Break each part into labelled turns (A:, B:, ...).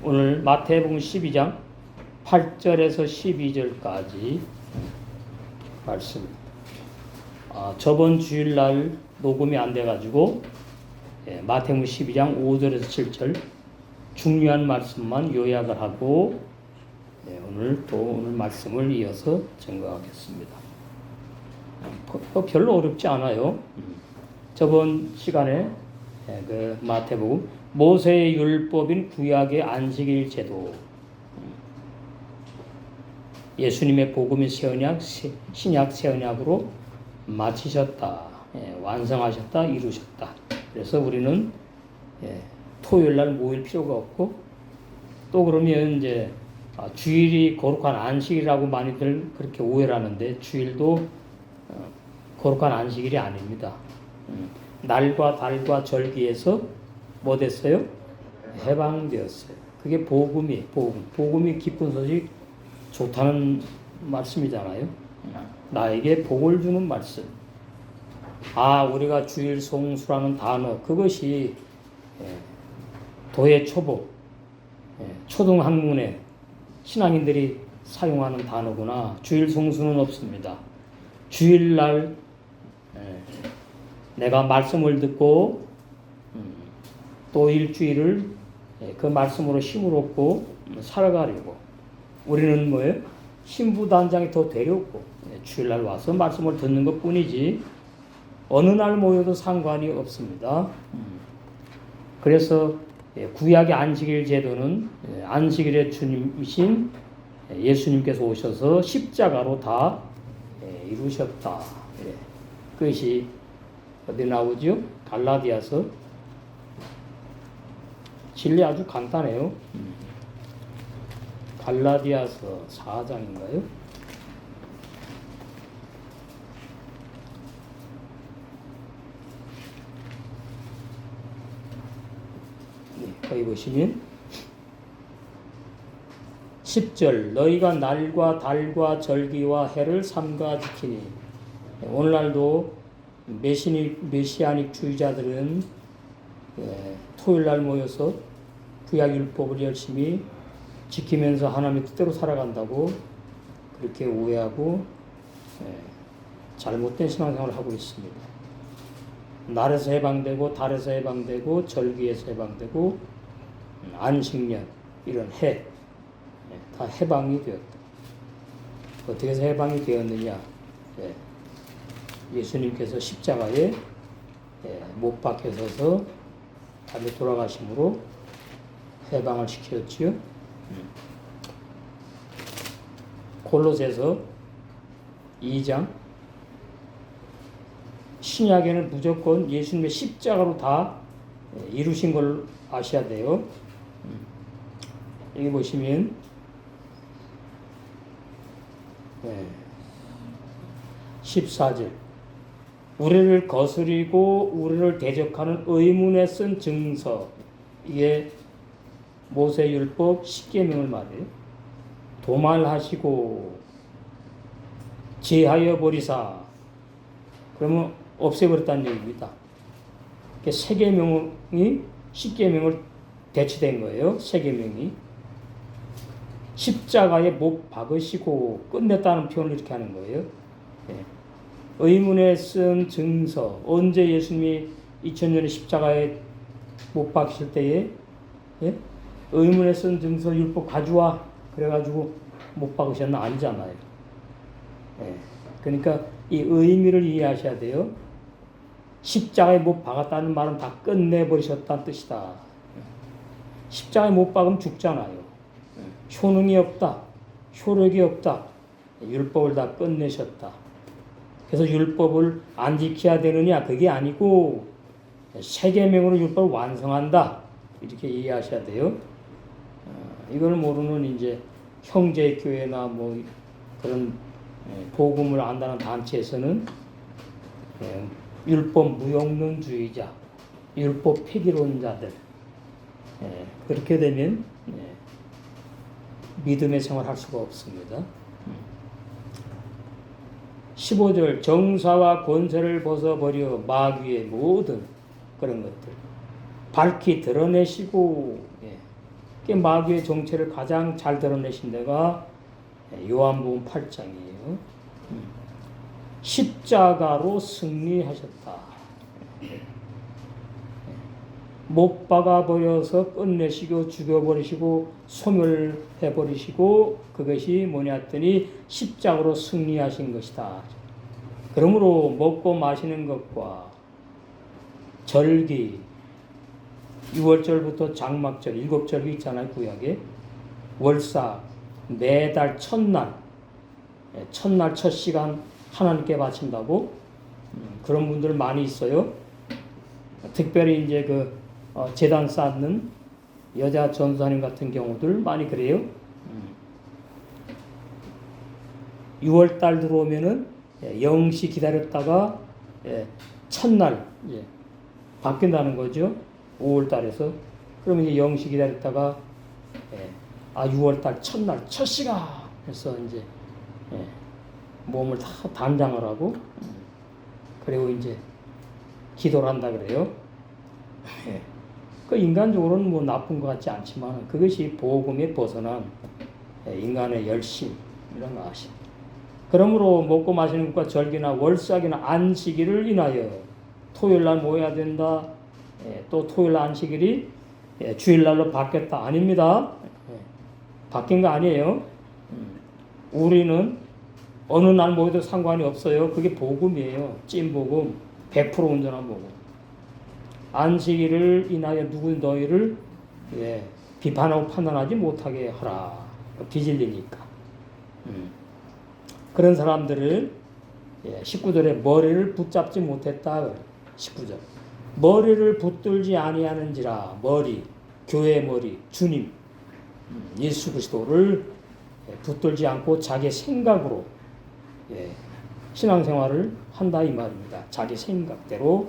A: 오늘 마태복음 12장 8절에서 12절까지 말씀입니다. 저번 주일날 녹음이 안 돼가지고 마태복음 12장 5절에서 7절 중요한 말씀만 요약을 하고 오늘 말씀을 이어서 증거하겠습니다. 별로 어렵지 않아요. 저번 시간에 그 마태복음 모세의 율법인 구약의 안식일 제도, 예수님의 복음이 새언약, 신약 새언약으로 마치셨다, 완성하셨다, 이루셨다. 그래서 우리는 토요일날 모일 필요가 없고, 또 그러면 이제 주일이 거룩한 안식이라고 많이들 그렇게 오해를 하는데, 주일도 거룩한 안식일이 아닙니다. 날과 달과 절기에서 뭐 됐어요? 해방되었어요. 그게 복음이 기쁜 소식 좋다는 말씀이잖아요. 나에게 복을 주는 말씀. 우리가 주일 송수라는 단어, 그것이 도예 초보, 초등학문에 신앙인들이 사용하는 단어구나. 주일 송수는 없습니다. 주일날 내가 말씀을 듣고 또 일주일을 그 말씀으로 힘을 얻고 살아가려고 우리는 뭐예요? 신부단장이 더 되려고 주일날 와서 말씀을 듣는 것 뿐이지 어느 날 모여도 상관이 없습니다. 그래서 구약의 안식일 제도는 안식일의 주님이신 예수님께서 오셔서 십자가로 다 이루셨다. 그것이 어디 나오죠? 갈라디아서. 진리 아주 간단해요. 갈라디아서 4장인가요? 거기 보시면 10절 너희가 날과 달과 절기와 해를 삼가 지키니. 오늘날도 메시아닉 주의자들은 토요일날 모여서 구약율법을 열심히 지키면서 하나님의 뜻대로 살아간다고 그렇게 오해하고 잘못된 신앙생활을 하고 있습니다. 날에서 해방되고 달에서 해방되고 절기에서 해방되고 안식년 이런 해 다 해방이 되었다. 어떻게 해서 해방이 되었느냐? 예수님께서 십자가에 못 박혀서서 달려 돌아가심으로 해방을 시켰지요. 골로새서 2장 신약에는 무조건 예수님의 십자가로 다 이루신 걸 아셔야 돼요. 여기 보시면 14절 우리를 거스리고 우리를 대적하는 의문에 쓴 증서, 이게 모세율법 10계명을 말해요. 도말하시고 제하여 버리사, 그러면 없애버렸다는 얘기입니다. 세 계명이 10계명을 대치된 거예요. 세 계명이 십자가에 못 박으시고 끝냈다는 표현을 이렇게 하는 거예요. 의문에 쓴 증서, 언제 예수님이 2000년에 십자가에 못 박히실 때에 의문에 쓴 증서 율법 가져와 그래가지고 못 박으셨나? 아니잖아요. 그러니까 이 의미를 이해하셔야 돼요. 십자가에 못 박았다는 말은 다 끝내버리셨다는 뜻이다. 십자가에 못 박으면 죽잖아요. 효능이 없다, 효력이 없다, 율법을 다 끝내셨다. 그래서 율법을 안 지켜야 되느냐? 그게 아니고 세 계명으로 율법을 완성한다. 이렇게 이해하셔야 돼요. 이걸 모르는 이제 형제교회나 뭐 그런 복음을 안다는 단체에서는 율법 무용론주의자, 율법 폐기론자들, 그렇게 되면 믿음의 생활을 할 수가 없습니다. 15절 정사와 권세를 벗어버려 마귀의 모든 그런 것들 밝히 드러내시고 마귀의 정체를 가장 잘 드러내신 데가 요한복음 8장이에요. 십자가로 승리하셨다. 못 박아 버려서 끝내시고 죽여버리시고 소멸해버리시고 그것이 뭐냐 했더니 십자가로 승리하신 것이다. 그러므로 먹고 마시는 것과 절기 6월절부터 장막절 7절이 있잖아요. 구약에 월삭 매달 첫날 첫 시간 하나님께 바친다고 그런 분들 많이 있어요. 특별히 이제 제단 쌓는 여자 전사님 같은 경우들 많이 그래요. 6월달 들어오면은 0시 기다렸다가 첫날 바뀐다는 거죠. 5월달에서 그러면 이제 0시 기다렸다가 6월달 첫날 첫 시간 해서 이제 몸을 다 단장을 하고 그리고 이제 기도를 한다 그래요. 그 인간적으로는 뭐 나쁜 것 같지 않지만 그것이 복음에 벗어난 인간의 열심 이런 거 아시죠? 그러므로 먹고 마시는 것과 절기나 월삭이나 안식일을 인하여 토요일날 모여야 된다. 또 토요일 안식일이 주일날로 바뀌었다. 아닙니다. 바뀐 거 아니에요. 우리는 어느 날 모여도 상관이 없어요. 그게 복음이에요. 찐복음. 100% 온전한 복음. 안식일을 인하여 너희를 비판하고 판단하지 못하게 하라. 비질리니까. 그런 사람들을 19절에 머리를 붙잡지 못했다. 19절. 머리를 붙들지 아니하는지라. 머리, 교회의 머리, 주님, 예수 그리스도를 붙들지 않고 자기 생각으로 신앙생활을 한다 이 말입니다. 자기 생각대로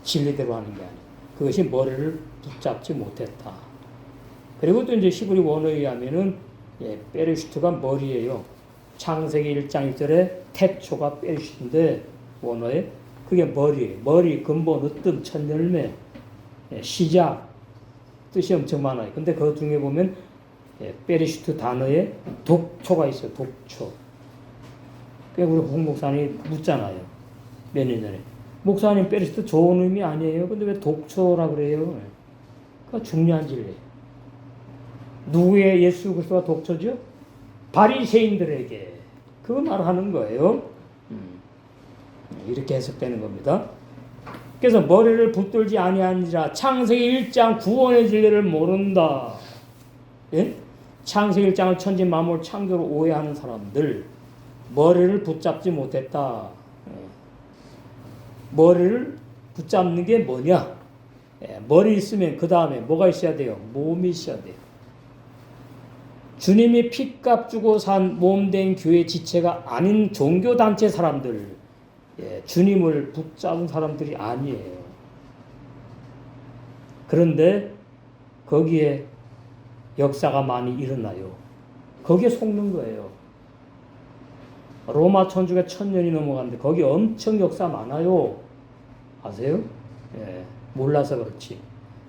A: 진리대로 하는 게 아니에요. 그것이 머리를 붙잡지 못했다. 그리고 또 이제 히브리 원어에 의하면은 베르슈트가 머리예요. 창세기 1장 1절에 태초가 베르슈트인데 원어에 그게 머리예요. 머리, 근본, 으뜸, 첫 열매, 시작 뜻이 엄청 많아요. 근데 그 중에 보면 베르슈트 단어에 독초가 있어요. 독초. 우리 홍 목사님이 묻잖아요. 몇 년 전에. 목사님 베르슈트 좋은 의미 아니에요. 근데 왜 독초라 그래요? 그거 중요한 진리예요. 누구의 예수 그리스도가 독초죠? 바리새인들에게 그 말하는 거예요. 이렇게 해석되는 겁니다. 그래서 머리를 붙들지 아니하니라. 창세기 1장 구원의 진리를 모른다. 예? 창세기 1장을 천지 만물 창조를 오해하는 사람들 머리를 붙잡지 못했다. 머리를 붙잡는 게 뭐냐? 머리 있으면 그 다음에 뭐가 있어야 돼요? 몸이 있어야 돼요. 주님이 핏값 주고 산 몸된 교회 지체가 아닌 종교단체 사람들, 주님을 붙잡은 사람들이 아니에요. 그런데 거기에 역사가 많이 일어나요. 거기에 속는 거예요. 로마 천주가 1000년이 넘어갔는데 거기 엄청 역사 많아요. 아세요? 몰라서 그렇지.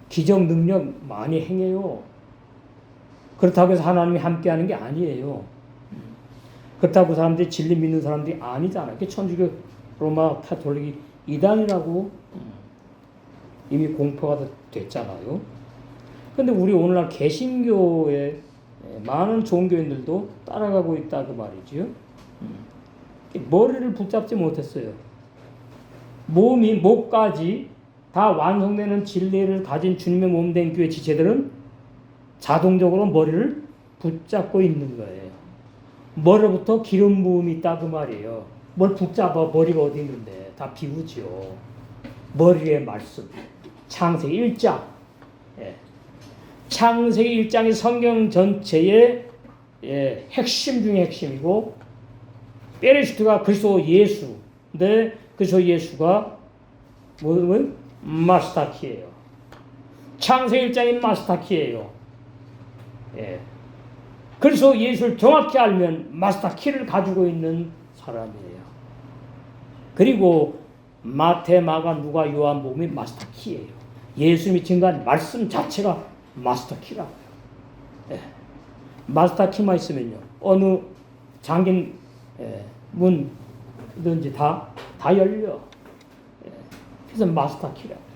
A: 기적 능력 많이 행해요. 그렇다고 해서 하나님이 함께하는 게 아니에요. 그렇다고 사람들이 진리 믿는 사람들이 아니잖아요. 천주교 로마 카톨릭이 이단이라고 이미 공포가 됐잖아요. 근데 우리 오늘날 개신교의 많은 종교인들도 따라가고 있다 그 말이지요. 머리를 붙잡지 못했어요. 몸이 목까지 다 완성되는 진리를 가진 주님의 몸된 교회 지체들은 자동적으로 머리를 붙잡고 있는 거예요. 머리부터 기름 부음이 있다 그 말이에요. 뭘 붙잡아 머리가 어디 있는데 다 비우죠. 머리의 말씀. 창세기 1장. 창세기 1장이 성경 전체의 핵심 중의 핵심이고 베르슈트가 그리스도 예수인데 그리스도 예수가 뭐는 마스터키예요. 창세기 1장이 마스터키예요. 그래서 예수를 정확히 알면 마스터키를 가지고 있는 사람이에요. 그리고 마태, 마가, 누가, 요한복음이 마스터키예요. 예수님이 증거한 말씀 자체가 마스터 키라고요. 예. 마스터 키만 있으면요, 어느 잠긴 문든지 다 열려. 예. 그래서 마스터 키라고요.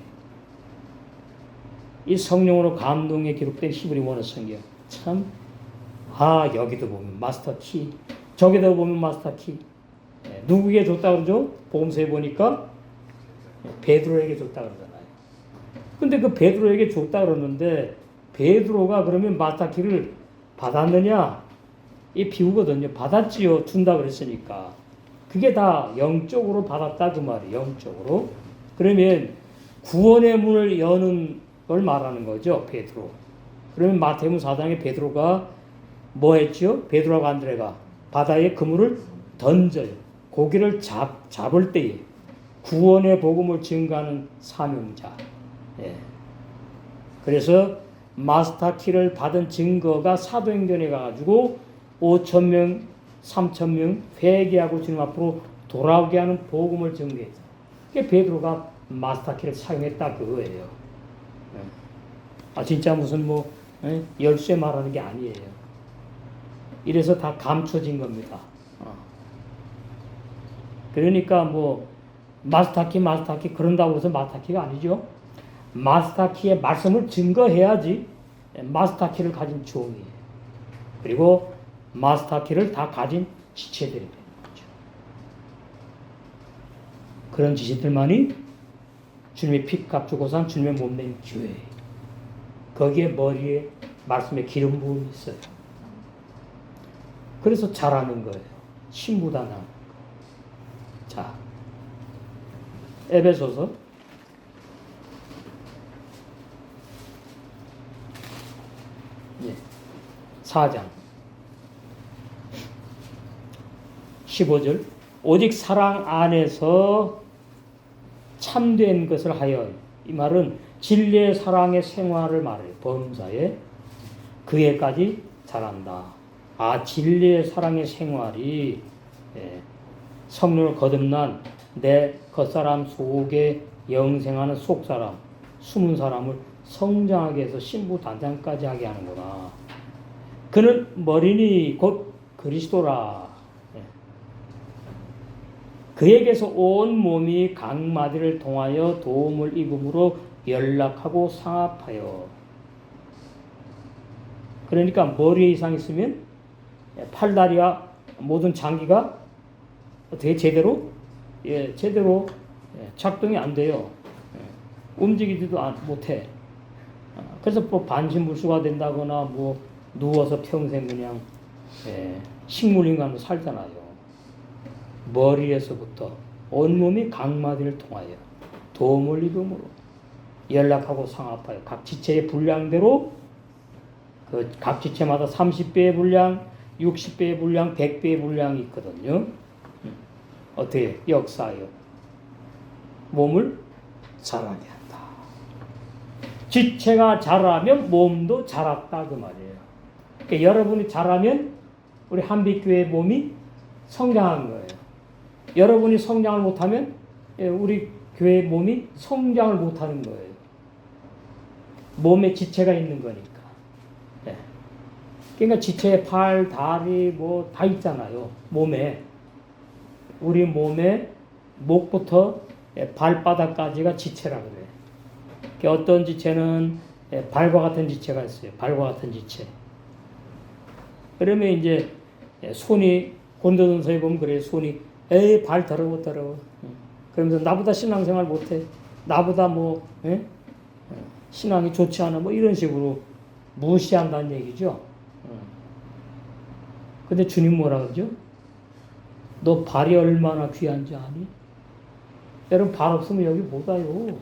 A: 이 성령으로 감동에 기록된 히브리 원어 성경 참, 여기도 보면 마스터 키, 저기도 보면 마스터 키. 예. 누구에게 줬다 그러죠? 복음서에 보니까 베드로에게 줬다 그러잖아요. 근데 그 베드로에게 줬다 그러는데 베드로가 그러면 마스터 키를 받았느냐? 이 비우거든요. 받았지요. 준다 그랬으니까. 그게 다 영적으로 받았다 그 말이에요. 영적으로. 그러면 구원의 문을 여는 걸 말하는 거죠. 베드로. 그러면 마태복음 4장에 베드로가 뭐 했죠? 베드로와 안드레가 바다에 그물을 던져요. 고기를 잡을 때에 구원의 복음을 증거하는 사명자. 예. 그래서 마스터 키를 받은 증거가 사도행전에 가가지고 5,000명, 3,000명 회개하고 주님 앞으로 돌아오게 하는 복음을 증거했다. 그게 베드로가 마스터 키를 사용했다 그거예요. 진짜 무슨 열쇠 말하는 게 아니에요. 이래서 다 감춰진 겁니다. 그러니까 마스터 키 그런다고 해서 마스터 키가 아니죠. 마스터 키의 말씀을 증거해야지 마스터 키를 가진 종이에요. 그리고 마스터 키를 다 가진 지체들이 되는 거죠. 그런 지체들만이 주님의 피값 주고 산 주님의 몸된 교회예요. 거기에 머리에 말씀의 기름 부음이 있어요. 그래서 잘하는 거예요. 신부단하는 거. 자, 에베소서 4장 15절 오직 사랑 안에서 참된 것을 하여, 이 말은 진리의 사랑의 생활을 말해요. 범사에 그에까지 잘한다. 진리의 사랑의 생활이 성령을 거듭난 내 겉사람 속에 영생하는 속사람, 숨은 사람을 성장하게 해서 신부 단장까지 하게 하는구나. 그는 머리니 곧 그리스도라. 그에게서 온 몸이 각 마디를 통하여 도움을 입음으로 연락하고 상합하여. 그러니까 머리에 이상이 있으면 팔다리와 모든 장기가 어떻게 제대로 작동이 안 돼요. 움직이지도 못해. 그래서 반신불수가 된다거나 누워서 평생 그냥 식물인간으로 살잖아요. 머리에서부터 온몸이 각마디를 통하여 도움을 입음으로 연락하고 상합하여 각 지체의 분량대로 각 지체마다 30배의 분량, 60배의 분량, 100배의 분량이 있거든요. 어떻게 역사하여 몸을 자라게 한다. 지체가 자라면 몸도 자랐다 그 말이에요. 그러니까 여러분이 자라면 우리 한빛교회 몸이 성장한 거예요. 여러분이 성장을 못하면 우리 교회 몸이 성장을 못하는 거예요. 몸에 지체가 있는 거니까. 그러니까 지체에 팔, 다리 다 있잖아요. 몸에. 우리 몸에 목부터 발바닥까지가 지체라 그래요. 그러니까 어떤 지체는 발과 같은 지체가 있어요. 발과 같은 지체. 그러면 이제 손이 곤도전서에 보면 그래요. 손이 발 더러워. 그러면서 나보다 신앙생활 못해. 나보다 신앙이 좋지 않아. 이런 식으로 무시한다는 얘기죠. 근데 주님 뭐라 그러죠? 너 발이 얼마나 귀한지 아니? 여러분 발 없으면 여기 못 와요.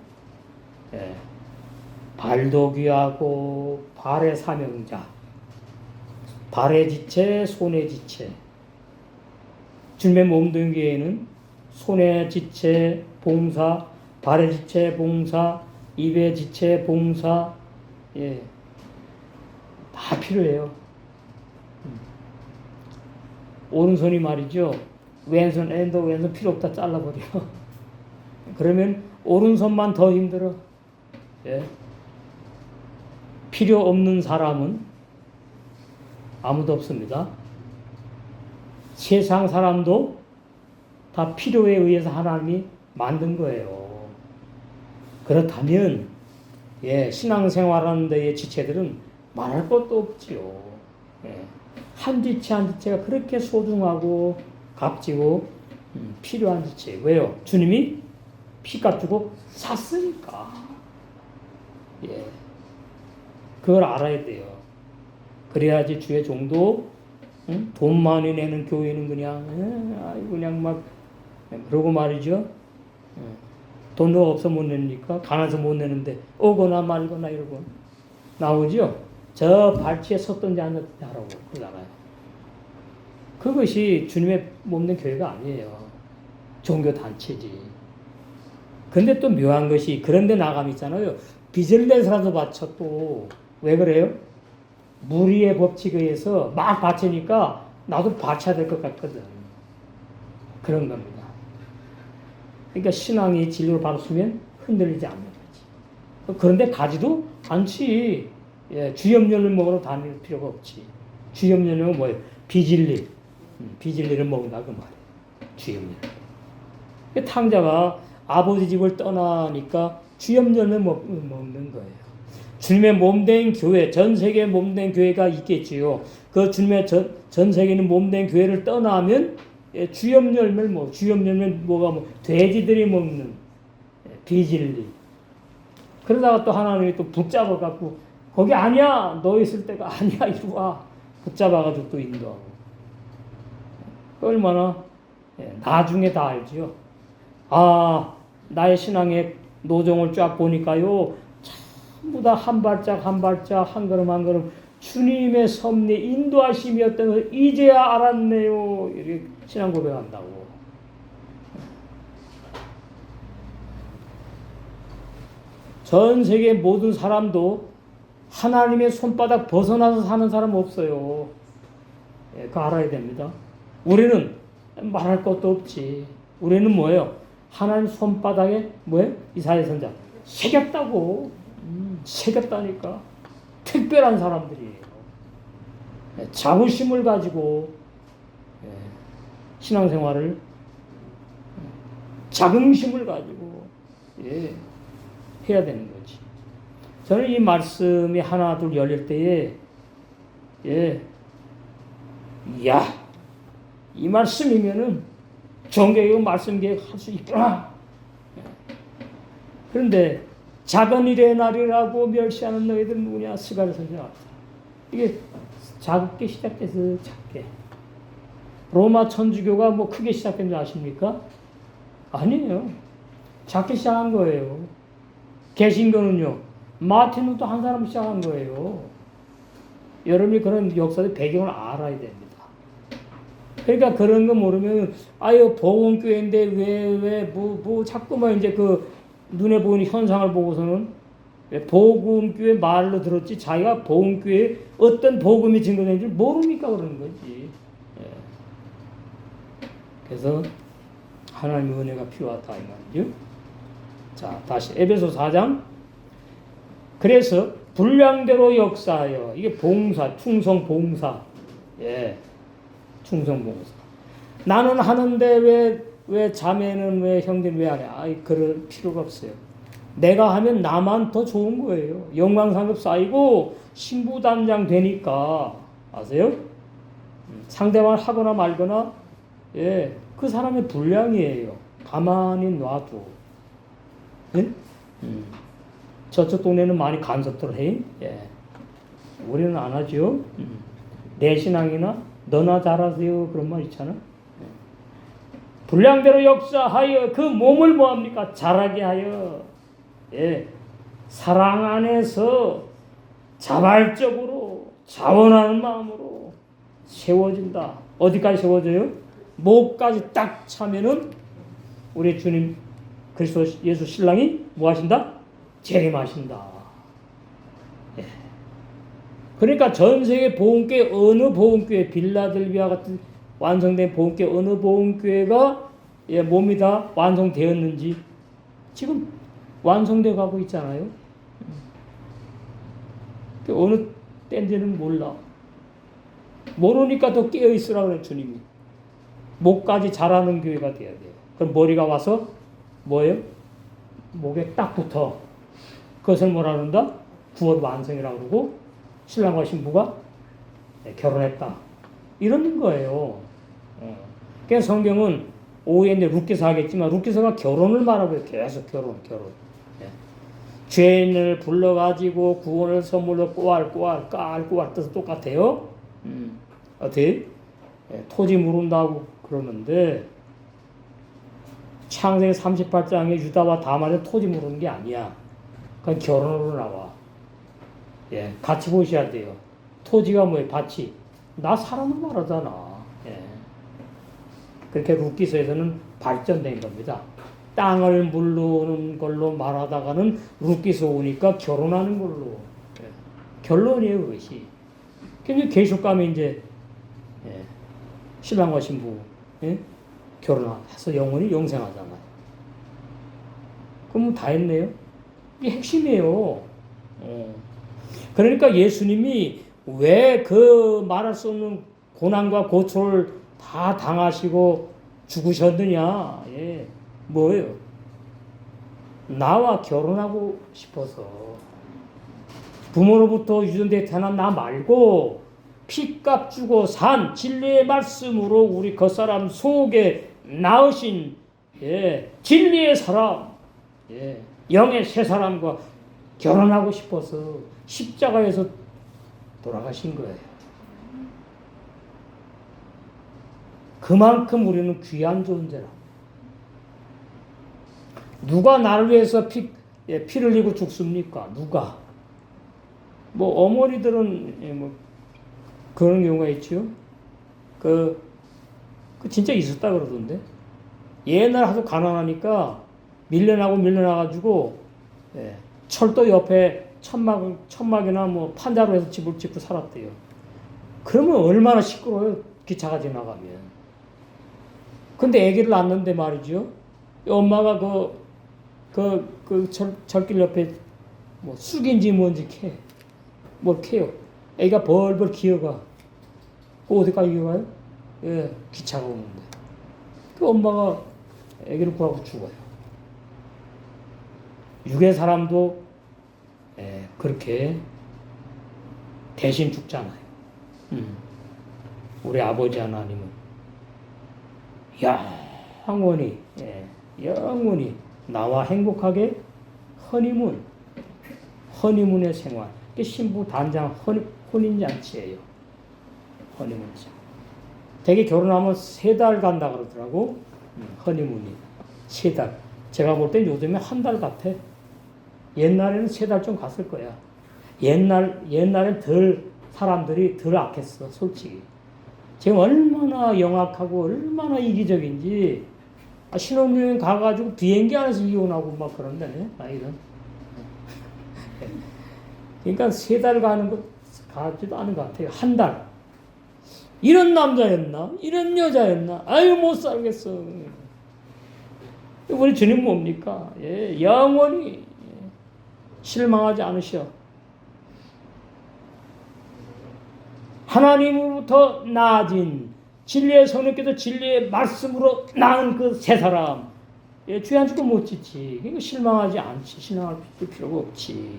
A: 발도 귀하고 발의 사명자, 발의 지체, 손의 지체. 주님의 몸된 교회에는 손의 지체, 봉사, 발의 지체, 봉사, 입의 지체, 봉사, 다 필요해요. 오른손이 말이죠. 왼손 필요 없다 잘라버려. 그러면 오른손만 더 힘들어. 필요 없는 사람은 아무도 없습니다. 세상 사람도 다 필요에 의해서 하나님이 만든 거예요. 그렇다면 신앙생활하는 데의 지체들은 말할 것도 없지요. 한 지체 한 지체가 그렇게 소중하고 값지고 필요한 지체. 왜요? 주님이 피값 주고 샀으니까. 그걸 알아야 돼요. 그래야지 주의 종도 돈 많이 내는 교회는 그냥 막 그러고 말이죠. 돈 없어 못 내니까 가난해서 못 내는데 오거나 말거나 이러고 나오죠. 저 발치에 섰던지 앉았던지 하라고 그러잖아요. 그것이 주님의 몸된 교회가 아니에요. 종교 단체지. 근데 또 묘한 것이 그런데 나감 있잖아요. 빚을 내서라도 바쳐 또 왜 그래요? 무리의 법칙에 의해서 막 바치니까 나도 바쳐야 될 것 같거든. 그런 겁니다. 그러니까 신앙이 진리로 바랐으면 흔들리지 않는 거지. 그런데 가지도 않지. 주염료를 먹으러 다닐 필요가 없지. 주염료는 뭐예요? 비진리. 비진리를 먹는다 그 말이에요. 주염료. 탕자가 아버지 집을 떠나니까 주염료를 먹는 거예요. 주님의 몸된 교회, 전 세계에 몸된 교회가 있겠지요. 그 주님의 전 세계에 있는 몸된 교회를 떠나면 주염열매를 주염열매는 뭐가 돼지들이 먹는 비진리. 그러다가 또 하나님이 또 붙잡아 갖고 거기 아니야, 너 있을 때가 아니야, 이리 와. 붙잡아가지고 또 인도하고. 얼마나 나중에 다 알지요. 나의 신앙의 노정을 쫙 보니까요. 전부 다 한 발짝 한 발짝 한 걸음 한 걸음 주님의 섭리 인도하심이었던 것을 이제야 알았네요. 이렇게 신앙 고백한다고. 전 세계 모든 사람도 하나님의 손바닥 벗어나서 사는 사람 없어요. 그거 알아야 됩니다. 우리는 말할 것도 없지. 우리는 뭐예요? 하나님 손바닥에 뭐예요? 이사야 선자 새겼다고. 새겼다니까. 특별한 사람들이에요. 자부심을 가지고 신앙생활을 자긍심을 가지고 해야 되는 거지. 저는 이 말씀이 하나 둘 열릴 때에 이 말씀이면은 종교개혁 말씀개혁 할 수 있구나. 그런데 작은 일의 날이라고 멸시하는 너희들 누구냐? 스가랴 선지자 같다. 이게 작게 시작돼서 작게. 로마 천주교가 뭐 크게 시작된 줄 아십니까? 아니에요. 작게 시작한 거예요. 개신교는요. 마틴은 또 한 사람 시작한 거예요. 여러분이 그런 역사의 배경을 알아야 됩니다. 그러니까 그런 거 모르면 복음교회인데 왜 자꾸만 이제 그 눈에 보이는 현상을 보고서는 복음교회 말로 들었지 자기가 복음교회에 어떤 복음이 증거되는지 모르니까 그러는 거지. 그래서 하나님의 은혜가 필요하다 이 말이죠. 자, 다시 에베소 4장. 그래서 분량대로 역사하여 이게 봉사, 충성 봉사. 충성 봉사. 나는 하는데 왜 자매는 왜 형제는 왜 안 해? 그럴 필요가 없어요. 내가 하면 나만 더 좋은 거예요. 영광상급 쌓이고 신부단장 되니까 아세요? 상대방을 하거나 말거나 그 사람의 분량이에요. 가만히 놔둬. 저쪽 동네는 많이 간섭들 해. 우리는 안 하죠. 내 신앙이나 너나 잘하세요. 그런 말 있잖아. 분량대로 역사하여 그 몸을 뭐합니까? 자라게 하여 사랑 안에서 자발적으로 자원하는 마음으로 세워진다. 어디까지 세워져요? 목까지 딱 차면은 우리 주님 그리스도 예수 신랑이 뭐 하신다? 재림하신다. 그러니까 전 세계 보험교회 어느 보험교회 빌라델비아 같은 완성된 보험교회 어느 보험교회가 몸이 다 완성되었는지 지금 완성되어 가고 있잖아요. 어느 때인지는 몰라. 모르니까 더 깨어 있으라 그래 주님이. 목까지 자라는 교회가 돼야 돼요. 그럼 머리가 와서 뭐예요? 목에 딱 붙어. 그것을 뭐라 그런다? 구원 완성이라고 그러고 신랑과 신부가 결혼했다. 이런 거예요. 그래서 성경은 오후에 이제 룻기서 하겠지만 룻기서가 결혼을 말하고 있어요. 계속 결혼. 죄인을 불러가지고 구원을 선물로 꼬알 뜻은 똑같아요. 어떻게? 토지 물은다고 그러는데 창세기 38장에 유다와 다말은 토지 물은 게 아니야. 그건 결혼으로 나와. 같이 보셔야 돼요. 토지가 뭐예요? 밭이. 나 사람을 말하잖아. 그렇게 룻기서에서는 발전된 겁니다. 땅을 물르는 걸로 말하다가는 룻기서 오니까 결혼하는 걸로. 결론이에요, 그것이. 근데 계속 가면 이제, 신랑과 신부, 결혼해서 영원히 영생하잖아요. 그럼 다 했네요? 이게 핵심이에요. 그러니까 예수님이 왜 그 말할 수 없는 고난과 고초를 다 당하시고 죽으셨느냐? 뭐예요? 나와 결혼하고 싶어서 부모로부터 유전되어 태어난 나 말고 피값 주고 산 진리의 말씀으로 우리 겉사람 속에 낳으신 진리의 사람, 영의 새 사람과 결혼하고 싶어서 십자가에서 돌아가신 거예요. 그만큼 우리는 귀한 존재라. 누가 나를 위해서 피를 흘리고 죽습니까? 누가? 뭐 어머니들은 뭐 그런 경우가 있죠. 그 진짜 있었다 그러던데. 옛날 하도 가난하니까 밀려나가지고 철도 옆에 천막이나 뭐 판자로 해서 집을 짓고 살았대요. 그러면 얼마나 시끄러워요. 기차가 지나가면. 근데 아기를 낳는데 말이죠. 엄마가 철길 옆에 뭐 쑥인지 뭔지 뭘 캐요. 애가 벌벌 기어가. 그 어디까지 기어가요? 기차가 오는데. 그 엄마가 애기를 구하고 죽어요. 육의 사람도 그렇게 대신 죽잖아요. 우리 아버지 하나님은 영원히 나와 행복하게 허니문의 생활. 신부 단장 혼인잔치예요. 허니문이죠. 되게 결혼하면 3달 간다 그러더라고. 허니문이 3달. 제가 볼 땐 요즘에 1달 같아. 옛날에는 3달 좀 갔을 거야. 옛날엔 사람들이 덜 악했어, 솔직히. 지금 얼마나 영악하고 얼마나 이기적인지. 신혼여행 가가지고 비행기 안에서 이혼하고 막 그런다네, 아이들. 그러니까 3달 가지도 않은 것 같아요. 1달. 이런 남자였나? 이런 여자였나? 아유, 못 살겠어. 우리 주님 뭡니까? 영원히 실망하지 않으셔. 하나님으로부터 나아진 진리의 성령께서 진리의 말씀으로 낳은 그 세 사람. 주의 한 주도 못 짓지. 그러니까 실망하지 않지. 실망할 필요가 없지.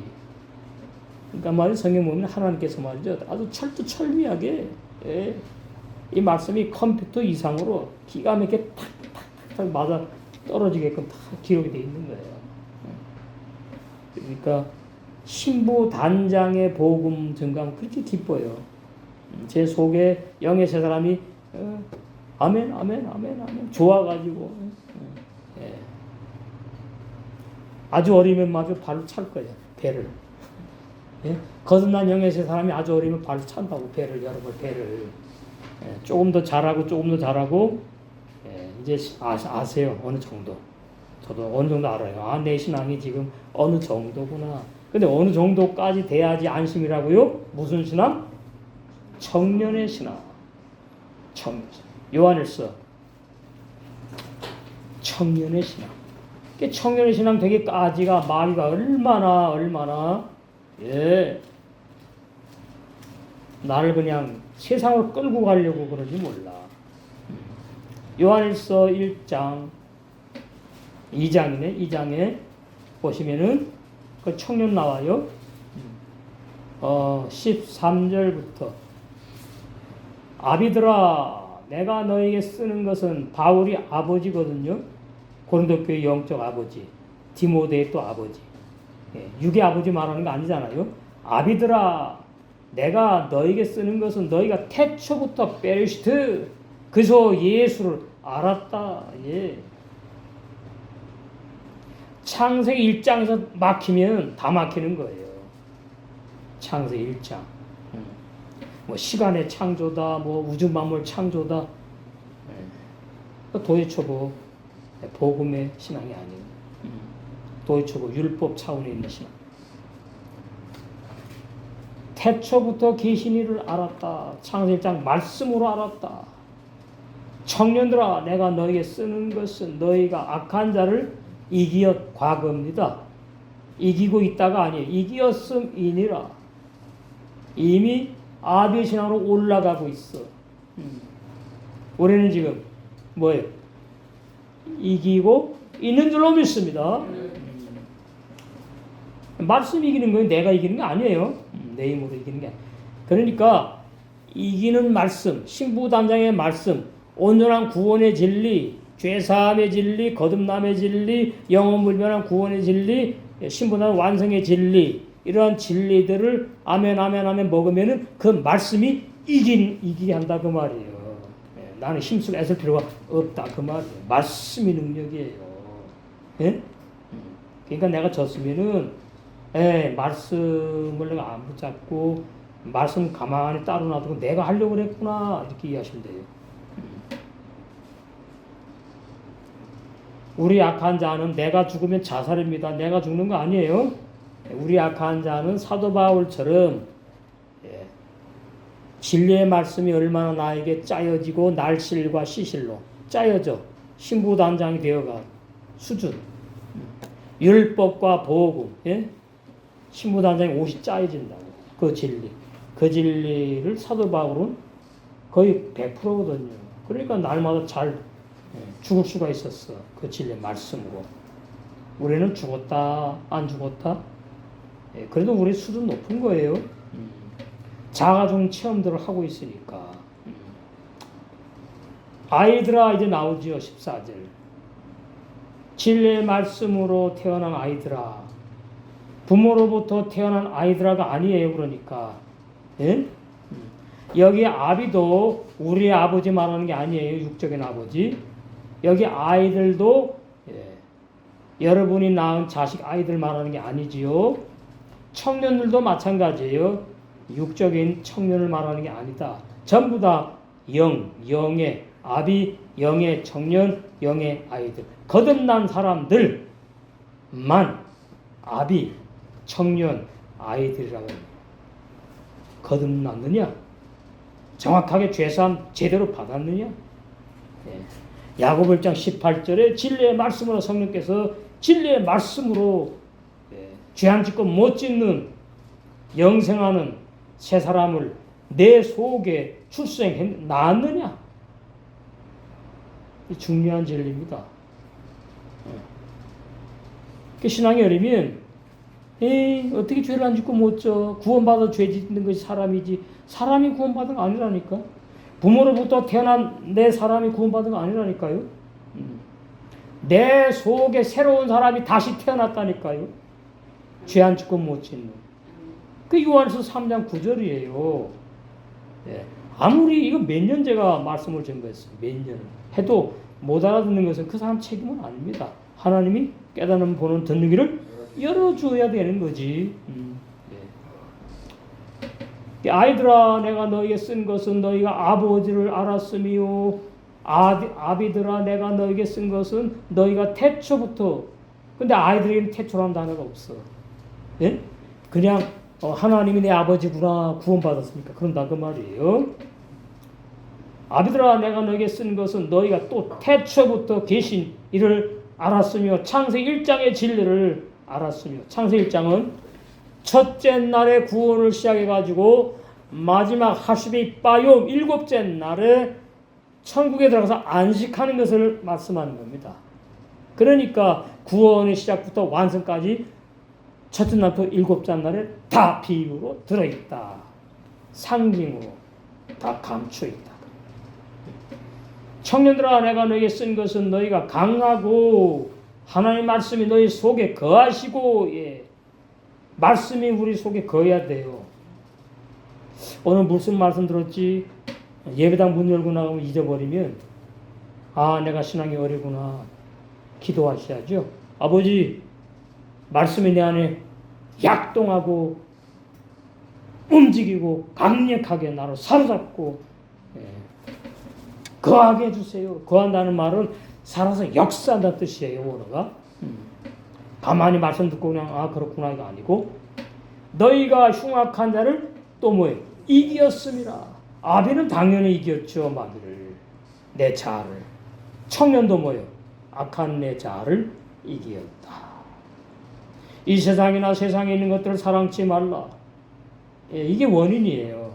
A: 그러니까 말이 성경 보면 하나님께서 말이죠. 아주 철두철미하게 이 말씀이 컴퓨터 이상으로 기가 막히게 탁탁탁 맞아 떨어지게끔 다 기록이 되어 있는 거예요. 그러니까 신부 단장의 복음 증강 그렇게 기뻐요. 제 속에 영의 세 사람이 아멘 아멘 아멘 아멘 좋아가지고 아주 어리면 마저 발로 찰 거예요. 배를. 거듭난 영의 세 사람이 아주 어리면 발로 찬다고 배를 여러분 배를. 조금 더 잘하고 이제 아세요 어느 정도. 저도 어느 정도 알아요. 내 신앙이 지금 어느 정도구나. 근데 어느 정도까지 돼야지 안심이라고요? 무슨 신앙? 청년의 신앙. 요한일서 청년의 신앙. 청년의 신앙 되게 까지가 마귀가 얼마나 나를 그냥 세상으로 끌고 가려고 그러지 몰라. 요한일서 1장 2장이네. 2장에 보시면은 그 청년 나와요. 13절부터 아비들아 내가 너에게 쓰는 것은 바울이 아버지거든요. 고린도 교회 영적 아버지, 디모데의 또 아버지. 육의 아버지 말하는 거 아니잖아요. 아비들아 내가 너에게 쓰는 것은 너희가 태초부터 베르시트 그저 예수를 알았다. 예. 창세기 1장에서 막히면 다 막히는 거예요. 창세기 1장. 뭐 시간의 창조다, 뭐 우주 만물 창조다. 도의초보 복음의 신앙이 아니에요. 도의초보 율법 차원에 있는 신앙. 태초부터 계신 이를 알았다. 창세기 1장 말씀으로 알았다. 청년들아 내가 너에게 쓰는 것은 너희가 악한 자를 이기었 과거입니다. 이기고 있다가 아니에요. 이기었음이니라. 이미 아비의 신앙으로 올라가고 있어. 우리는 지금 뭐예요? 이기고 있는 줄로 믿습니다. 말씀이 이기는 거예요. 내가 이기는 게 아니에요. 내 힘으로 이기는 게 아니에요. 그러니까 이기는 말씀, 신부단장의 말씀, 온전한 구원의 진리, 죄사함의 진리, 거듭남의 진리, 영원불변한 구원의 진리, 신부단 완성의 진리, 이러한 진리들을 아멘 아멘 아멘 먹으면은 그 말씀이 이기게 한다 그 말이에요. 나는 힘쓰고 애쓸 필요가 없다 그 말이에요. 말씀이 능력이에요. 예? 그러니까 내가 졌으면은 말씀을 내가 안 붙잡고 말씀 가만히 따로 놔두고 내가 하려고 그랬구나 이렇게 이해하시면 돼요. 우리 악한 자는 내가 죽으면 자살입니다. 내가 죽는 거 아니에요. 우리 악한 자는 사도 바울처럼 진리의 말씀이 얼마나 나에게 짜여지고 날실과 시실로 짜여져 신부단장이 되어가 수준 율법과 복음 신부단장이 옷이 짜여진다고 그 진리 그 진리를 사도 바울은 거의 100%거든요. 그러니까 날마다 잘 죽을 수가 있었어. 그 진리의 말씀으로. 우리는 죽었다 안 죽었다? 그래도 우리 수준 높은 거예요. 자가중 체험들을 하고 있으니까. 아이들아 이제 나오지요. 14절. 진리의 말씀으로 태어난 아이들아. 부모로부터 태어난 아이들아가 아니에요. 그러니까. 예? 여기 아비도 우리의 아버지 말하는 게 아니에요. 육적인 아버지. 여기 아이들도 여러분이 낳은 자식 아이들 말하는 게 아니지요. 청년들도 마찬가지예요. 육적인 청년을 말하는 게 아니다. 전부 다 영의 아비, 영의 청년, 영의 아이들. 거듭난 사람들만 아비, 청년, 아이들이라고 합니다. 거듭났느냐? 정확하게 죄사함 제대로 받았느냐? 야고보 1장 18절에 진리의 말씀으로 성령께서 진리의 말씀으로 죄 안 짓고 못 짓는 영생하는 새 사람을 내 속에 낳았느냐? 중요한 진리입니다. 신앙이 어리면 어떻게 죄를 안 짓고 못 져? 구원받아 죄 짓는 것이 사람이지 사람이 구원받은 거 아니라니까. 부모로부터 태어난 내 사람이 구원받은 거 아니라니까요. 내 속에 새로운 사람이 다시 태어났다니까요. 죄 안 짓고 못 짓는. 그 요한일서 3장 9절이에요. 아무리 이거 몇 년 제가 말씀을 전거했어요. 몇 년 해도 못 알아듣는 것은 그 사람 책임은 아닙니다. 하나님이 깨닫는 보는 듣는 귀를 열어줘야 되는 거지. 아이들아 내가 너에게 쓴 것은 너희가 아버지를 알았으며 아비들아 내가 너에게 쓴 것은 너희가 태초부터. 근데 아이들에게는 태초라는 단어가 없어. 예? 그냥 하나님이 내 아버지구나 구원받았으니까 그런다 그 말이에요. 아비들아 내가 너에게 쓴 것은 너희가 또 태초부터 계신 이를 알았으며 창세기 1장의 진리를 알았으며. 창세기 1장은 첫째 날에 구원을 시작해가지고 마지막 하수비 빠요 일곱째 날에 천국에 들어가서 안식하는 것을 말씀하는 겁니다. 그러니까 구원의 시작부터 완성까지 첫째 날부터 일곱째 날에 다 비유로 들어있다. 상징으로 다 감춰있다. 청년들아, 내가 너에게 쓴 것은 너희가 강하고 하나님의 말씀이 너희 속에 거하시고, 예, 말씀이 우리 속에 거해야 돼요. 오늘 무슨 말씀 들었지? 예배당 문 열고 나가면 잊어버리면, 아, 내가 신앙이 어리구나. 기도하셔야죠. 아버지, 말씀이 내 안에 약동하고 움직이고 강력하게 나를 사로잡고, 예, 거하게 해주세요. 거한다는 말은 살아서 역사한다는 뜻이에요. 원어가. 가만히 말씀 듣고 그냥 아 그렇구나 이거 아니고, 너희가 흉악한 자를 또 뭐예요? 이기었음이라. 아비는 당연히 이겼죠. 마귀를, 내 자아를. 청년도 뭐예요? 악한 내 자아를 이기었다. 이 세상이나 세상에 있는 것들을 사랑치 말라. 예, 이게 원인이에요.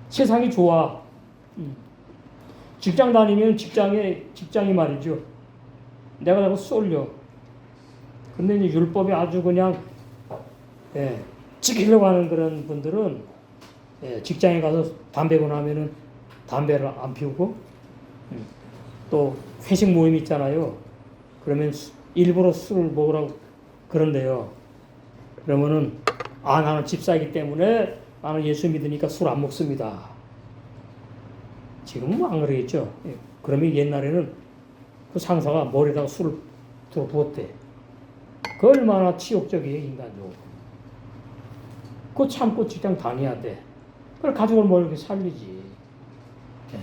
A: 세상이 좋아. 직장 다니면 직장이 말이죠. 내가 자꾸 쏠려. 근데 이제 율법이 아주 그냥, 예, 지키려고 하는 그런 분들은, 예, 직장에 가서 담배 권하면은 담배를 안 피우고, 또 회식 모임 있잖아요. 그러면 일부러 술을 먹으라고 그런데요. 그러면은 아 나는 집사이기 때문에 나는 예수 믿으니까 술 안 먹습니다. 지금은 안 그러겠죠. 예. 그러면 옛날에는 그 상사가 머리에다가 술을 부었대. 그 얼마나 치욕적이에요, 인간적으로. 그거 참고 직장 다녀야 돼. 그걸 가족을 뭐 이렇게 살리지. 예.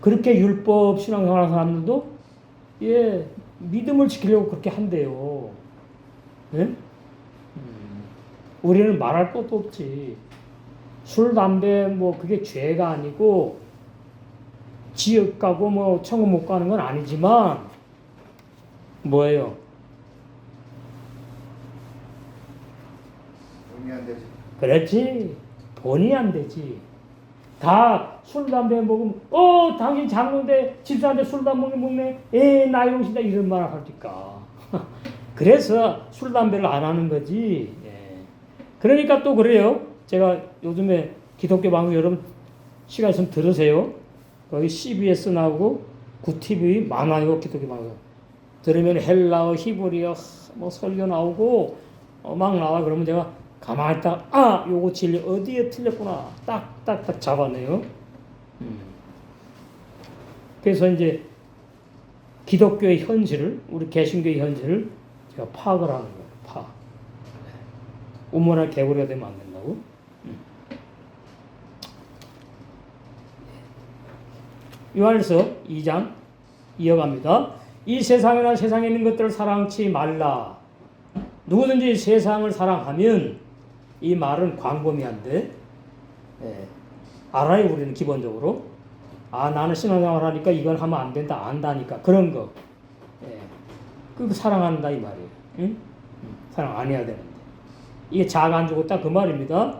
A: 그렇게 율법 신앙생활하는 사람들도, 예, 믿음을 지키려고 그렇게 한대요. 예? 우리는 말할 것도 없지. 술, 담배, 뭐, 그게 죄가 아니고, 지옥 가고, 뭐, 천국 못 가는 건 아니지만, 뭐예요?
B: 돈이 안 되지.
A: 그렇지. 돈이 안 되지. 다 술, 담배 먹으면, 당신 장로인데, 집사인데 술, 담배 먹네? 나이 용신다. 이런 말을 하니까. 그래서 술, 담배를 안 하는 거지. 예. 그러니까 또 그래요. 제가 요즘에 기독교 방송 여러분 시간 있으면 들으세요. 거기 CBS 나오고 구TV 많아요. 기독교 방송. 들으면 헬라어, 히브리어, 뭐 설교 나오고 막 나와. 그러면 제가 가만히 있다가 요거 진리 어디에 틀렸구나. 딱 잡아내요. 그래서 이제 기독교의 현실을, 우리 개신교의 현실을 제가 파악을 하는 거예요. 우물한 개구리가 되면 안 된다고. 요한일서 2장 이어갑니다. 이 세상이나 세상에 있는 것들을 사랑치 말라. 누구든지 세상을 사랑하면, 이 말은 광범위한데, 예, 알아요. 우리는 기본적으로 나는 신앙생활 하니까 이건 하면 안 된다 안다니까 그런 거, 예, 그 사랑한다 이 말이에요. 응? 사랑 안 해야 되는데 이게 자가 안 죽었다 그 말입니다.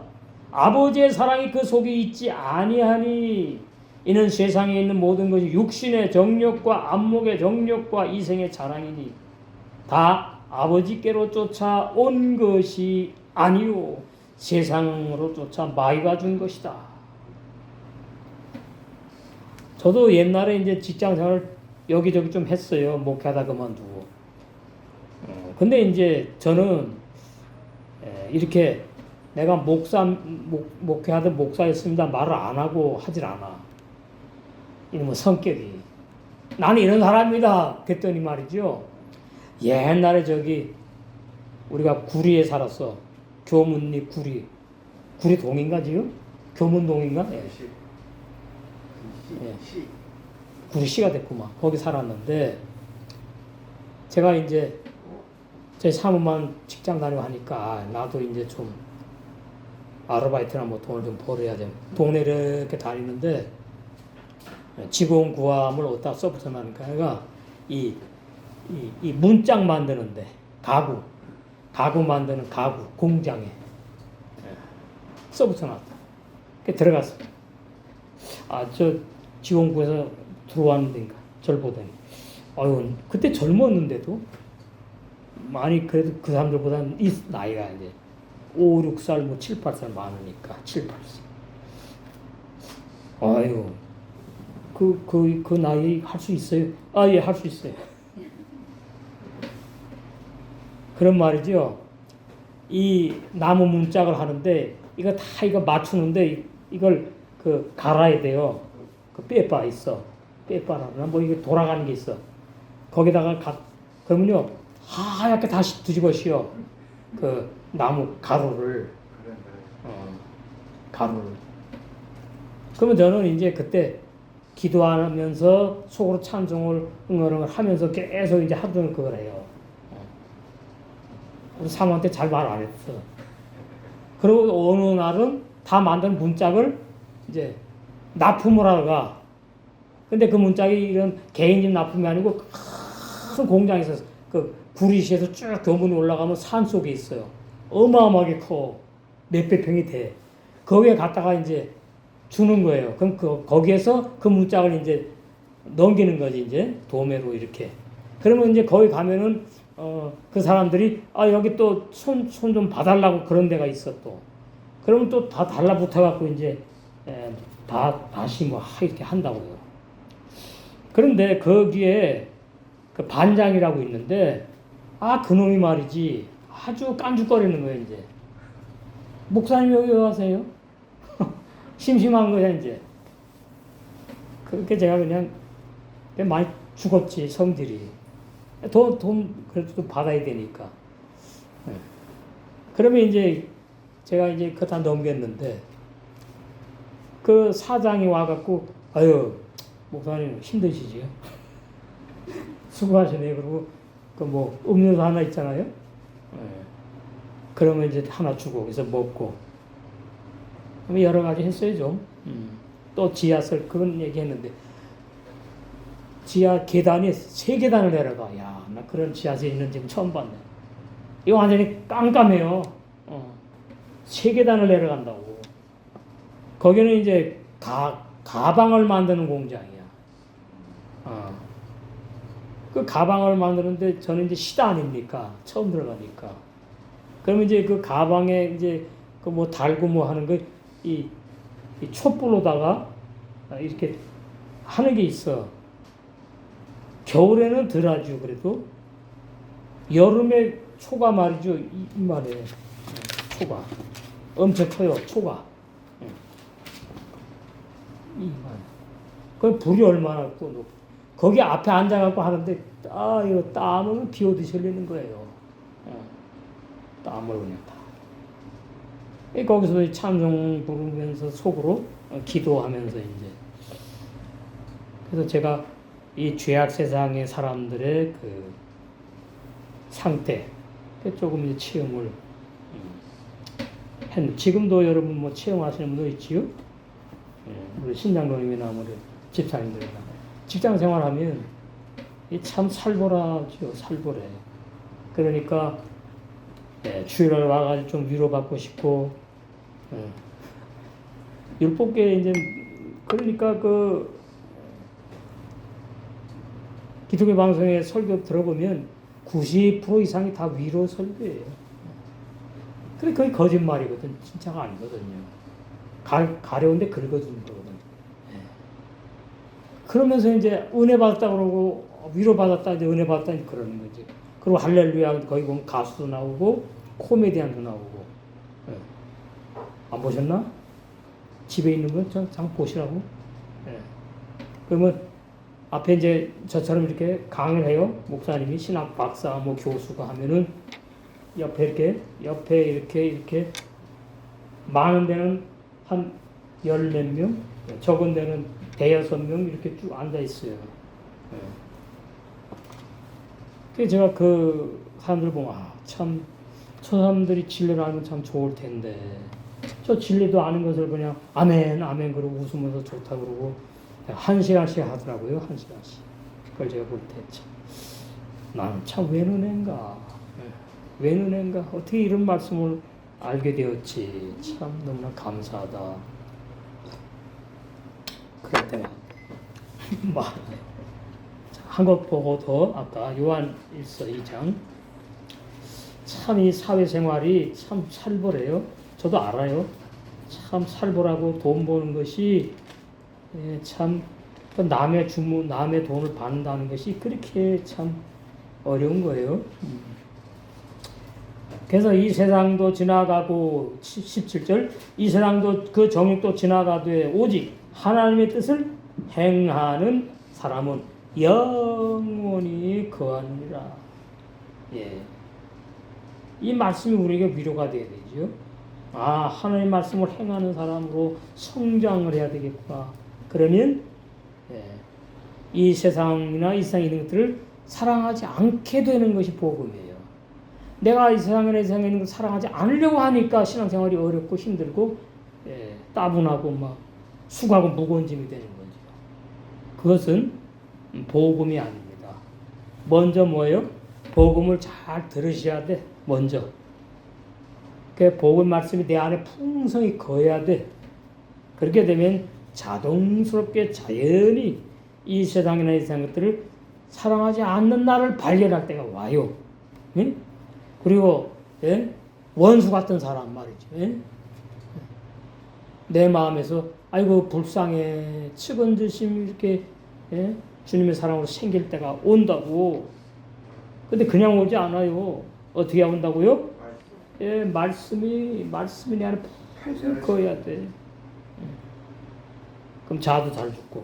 A: 아버지의 사랑이 그 속에 있지 아니하니 이는 세상에 있는 모든 것이 육신의 정욕과 안목의 정욕과 이생의 자랑이니 다 아버지께로 쫓아온 것이 아니요 세상으로 쫓아 마귀가 준 것이다. 저도 옛날에 이제 직장생활 여기저기 좀 했어요. 목회하다 그만두고. 근데 이제 저는 이렇게 내가 목회하던 목사였습니다 말을 안 하고 하질 않아. 이놈의 성격이. 나는 이런 사람입니다. 그랬더니 말이죠. 옛날에 저기 우리가 구리에 살았어. 교문리 구리동인가 지금? 교문동인가? 예. 구리시가 됐구만. 거기 살았는데 제가 이제 제 사모만 직장 다니고 하니까 나도 이제 좀 아르바이트나 뭐 돈을 좀 벌어야 돼. 동네 이렇게 다니는데 직원 구함을 어디다 써붙여놨으니까 내가 이 문짝 만드는데 가구 만드는 가구 공장에 써붙여놨다. 들어갔어. 저 지원구에서 들어왔는데 저를 보더니 아유 그때 젊었는데도 많이 그래도 그 사람들보다는 이 나이가 이제 5, 6살 뭐 7, 8살 많으니까 7, 8살. 아유 그 나이 할 수 있어요? 예, 할 수 있어요. 그런 말이죠. 이 나무 문짝을 하는데 이거 다 이거 맞추는데 이걸 갈아야 돼요. 빼빠 있어. 빼빠라나 뭐 이게 돌아가는 게 있어. 거기다가 그러면요 하얗게 다시 뒤집어 씌워. 나무 가루를. 가루를. 그러면 저는 이제 그때 기도하면서 속으로 찬송을 응어를 하면서 계속 이제 하루 종일 그걸 해요. 우리 사모한테 잘 말 안 했어. 그리고 어느 날은 다 만든 문짝을 이제 납품을 하러 가. 근데 그 문짝이 이런 개인집 납품이 아니고 큰 공장에서 구리시에서 쭉 교문이 올라가면 산 속에 있어요. 어마어마하게 커. 몇백 평이 돼. 거기에 갔다가 이제 주는 거예요. 그럼 거기에서 그 문짝을 이제 넘기는 거지, 이제 도매로 이렇게. 그러면 이제 거기 가면은 그 사람들이 여기 또 손 좀 봐달라고 그런 데가 있어 또. 그러면 또 다 달라붙어갖고 이제 다시 뭐 이렇게 한다고요. 그런데 거기에 그 반장이라고 있는데 그놈이 말이지 아주 깐죽거리는 거예요 이제. 목사님 여기 왜 와세요? 심심한 거야 이제. 그렇게 제가 그냥 많이 죽었지 성질이. 돈 그래도 좀 받아야 되니까. 그러면 이제 제가 이제 그거 다 넘겼는데 그 사장이 와갖고 아유 목사님 힘드시지요? 수고하시네. 그리고 그 뭐 음료수 하나 있잖아요. 그러면 이제 하나 주고 그래서 먹고 여러 가지 했어요 좀. 또 지하철 그런 얘기했는데 지하 계단이 3계단을 내려가. 야, 나 그런 지하철 있는 집 처음 봤네. 이거 완전히 깜깜해요. 3계단을 내려간다고. 거기는 이제 가방을 만드는 공장이야. 그 가방을 만드는데 저는 이제 시다 아닙니까? 처음 들어가니까. 그러면 이제 그 가방에 이제 그 뭐 달고 뭐 하는 거 이 촛불로다가 이렇게 하는 게 있어. 겨울에는 덜 하죠, 그래도. 여름에 초가 말이죠, 이만해. 초가. 엄청 커요, 초가. 이만. 그 불이 얼마나 또 높. 거기 앞에 앉아갖고 하는데, 이거 땀을 비 오듯이 흘리는 거예요. 땀을 그냥 다. 거기서 찬송 부르면서 속으로 기도하면서 이제. 그래서 제가 이 죄악 세상의 사람들의 그 상태, 조금 이제 체험을 했는데, 지금도 여러분 뭐 체험하시는 분도 있지요? 우리 신장로님이나 우리 집사님들이나. 직장 생활하면 참 살벌하죠, 살벌해. 그러니까, 주일날 와가지고 좀 위로받고 싶고, 율법계 이제, 그러니까 기독교 방송의 설교 들어보면 90% 이상이 다 위로 설교예요. 그래, 그게 거짓말이거든. 진짜가 아니거든요. 가려운데 긁어주는 거거든. 그러면서 이제 은혜 받았다 그러고, 위로 받았다, 이제 은혜 받았다, 이제 그러는 거지. 그리고 할렐루야, 거기 보면 가수도 나오고, 코미디언도 나오고. 안 보셨나? 집에 있는 건 잠깐 보시라고. 그러면 앞에 이제 저처럼 이렇게 강의를 해요. 목사님이 신학 박사, 뭐 교수가 하면은 옆에 이렇게 많은 데는 한 10몇 명, 적은 데는 5-6명 이렇게 쭉 앉아 있어요. 그래서 제가 그 사람들 보면 참 저 사람들이 진리를 알면 참 좋을 텐데 저 진리도 아는 것을 그냥 아멘 아멘 그러고 웃으면서 좋다 그러고 1시간씩 하더라고요. 1시간씩. 그걸 제가 볼 때 참 나는 참 왜 눈엔가 어떻게 이런 말씀을 알게 되었지. 참 너무나 감사하다. 그럴 때가 많아요. 한 것 보고 더 아까 요한일서 2장 참 이 사회생활이 참 살벌해요. 저도 알아요. 참 살벌하고 돈 버는 것이 참 남의 주문, 남의 돈을 받는다는 것이 그렇게 참 어려운 거예요. 그래서 이 세상도 지나가고 17절 이 세상도 그 정욕도 지나가되 오직 하나님의 뜻을 행하는 사람은 영원히 거하느니라. 예. 이 말씀이 우리에게 위로가 되어야 되죠. 아, 하나님의 말씀을 행하는 사람으로 성장을 해야 되겠구나. 그러면 이 세상이나 이 세상에 있는 것들을 사랑하지 않게 되는 것이 복음이에요. 내가 이 세상에 있는 것을 사랑하지 않으려고 하니까 신앙생활이 어렵고 힘들고 따분하고 막 수고하고 무거운 짐이 되는 거죠. 그것은 복음이 아닙니다. 먼저 뭐예요? 복음을 잘 들으셔야 돼. 먼저. 그 복음 말씀이 내 안에 풍성히 거해야 돼. 그렇게 되면 자동스럽게 자연히 이 세상이나 이 세상 것들을 사랑하지 않는 나를 발견할 때가 와요. 응? 그리고 원수 같은 사람 말이죠. 내 마음에서 아이고 불쌍해 측은지심 이렇게 주님의 사랑으로 생길 때가 온다고. 근데 그냥 오지 않아요. 어떻게 온다고요? 말씀이 내 안에 푹 거해야 돼. 그럼 자도 잘 죽고.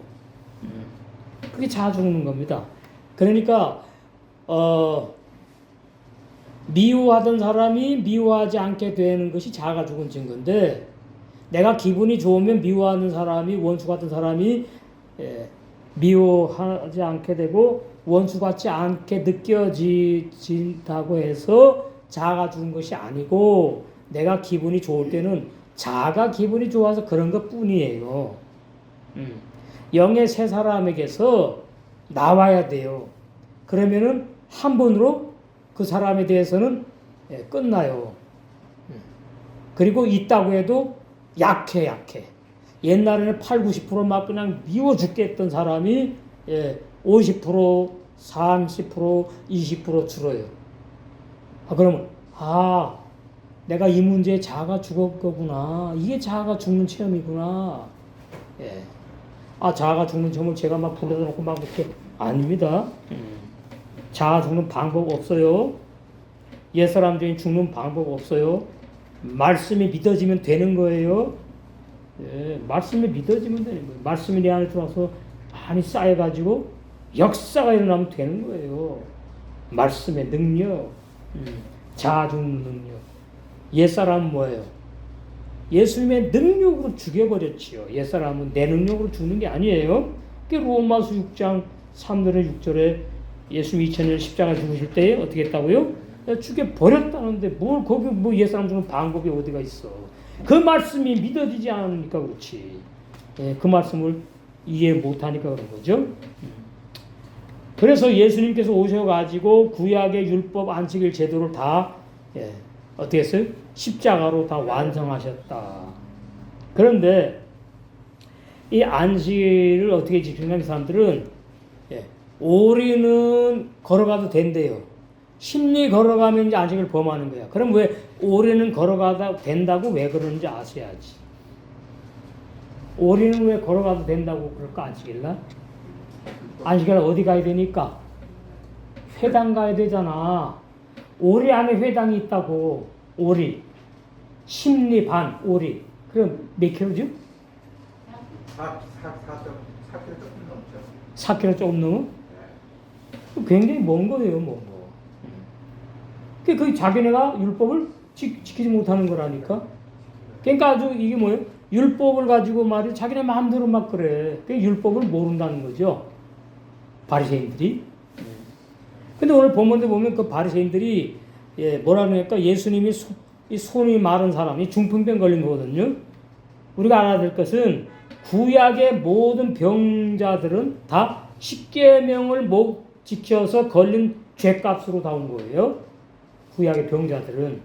A: 그게 자 죽는 겁니다. 그러니까 미워하던 사람이 미워하지 않게 되는 것이 자가 죽은 증거인데, 내가 기분이 좋으면 미워하는 사람이 원수 같은 사람이 미워하지 않게 되고 원수 같지 않게 느껴진다고 해서 자아가 죽은 것이 아니고, 내가 기분이 좋을 때는 자아가 기분이 좋아서 그런 것 뿐이에요. 영의 새 사람에게서 나와야 돼요. 그러면은 한 번으로 그 사람에 대해서는 끝나요. 그리고 있다고 해도 약해. 옛날에는 8, 90% 그냥 미워 죽겠던 사람이 50%, 30%, 20% 줄어요. 그러면 내가 이 문제에 자아가 죽었구나. 이게 자아가 죽는 체험이구나. 자아가 죽는 체험을 제가 막 불러다 놓고 막 이렇게 아닙니다. 자아 죽는 방법 없어요. 옛사람들이 죽는 방법 없어요. 말씀이 믿어지면 되는 거예요. 말씀이 믿어지면 되는 거예요. 말씀이 내 안에 들어와서 많이 쌓여가지고 역사가 일어나면 되는 거예요. 말씀의 능력, 자아 죽는 능력. 옛사람은 뭐예요? 예수님의 능력으로 죽여버렸지요. 옛사람은 내 능력으로 죽는 게 아니에요. 그게 로마서 6장 3절에 6절에 예수님 2000년 십자가 죽으실 때 어떻게 했다고요? 죽여버렸다는데 뭘 거기 뭐 옛사람 죽는 방법이 어디가 있어. 그 말씀이 믿어지지 않으니까 그렇지. 그 말씀을 이해 못하니까 그런 거죠. 그래서 예수님께서 오셔가지고 구약의 율법 안식일 제도를 다 어떻게 했어요? 십자가로 다 완성하셨다. 그런데 이 안식일을 어떻게 지키는가 이 사람들은 오리는 걸어가도 된대요. 심리 걸어가면 이제 안식을 범하는 거야. 그럼 왜 오리는 걸어가도 된다고 왜 그러는지 아셔야지. 오리는 왜 걸어가도 된다고 그럴까 안식일날? 안식일날 어디 가야 되니까? 회당 가야 되잖아. 오리 안에 회당이 있다고. 오리. 심리 반 오리. 그럼 몇 킬로죠?
B: 4km 조금 넘죠.
A: 4km 조금 넘어? 굉장히 먼 거예요, 먼 거. 그 자기네가 율법을 지키지 못하는 거라니까. 그러니까 아주 이게 뭐예요? 율법을 가지고 말이 자기네 마음대로 막 그래. 그 율법을 모른다는 거죠. 바리새인들이. 근데 오늘 본문에 보면 그 바리새인들이 뭐라 그러니까 예수님이 손이 마른 사람이 중풍병 걸린 거거든요. 우리가 알아야 될 것은 구약의 모든 병자들은 다 십계명을 못 지켜서 걸린 죄값으로 다 온 거예요. 구약의 병자들은.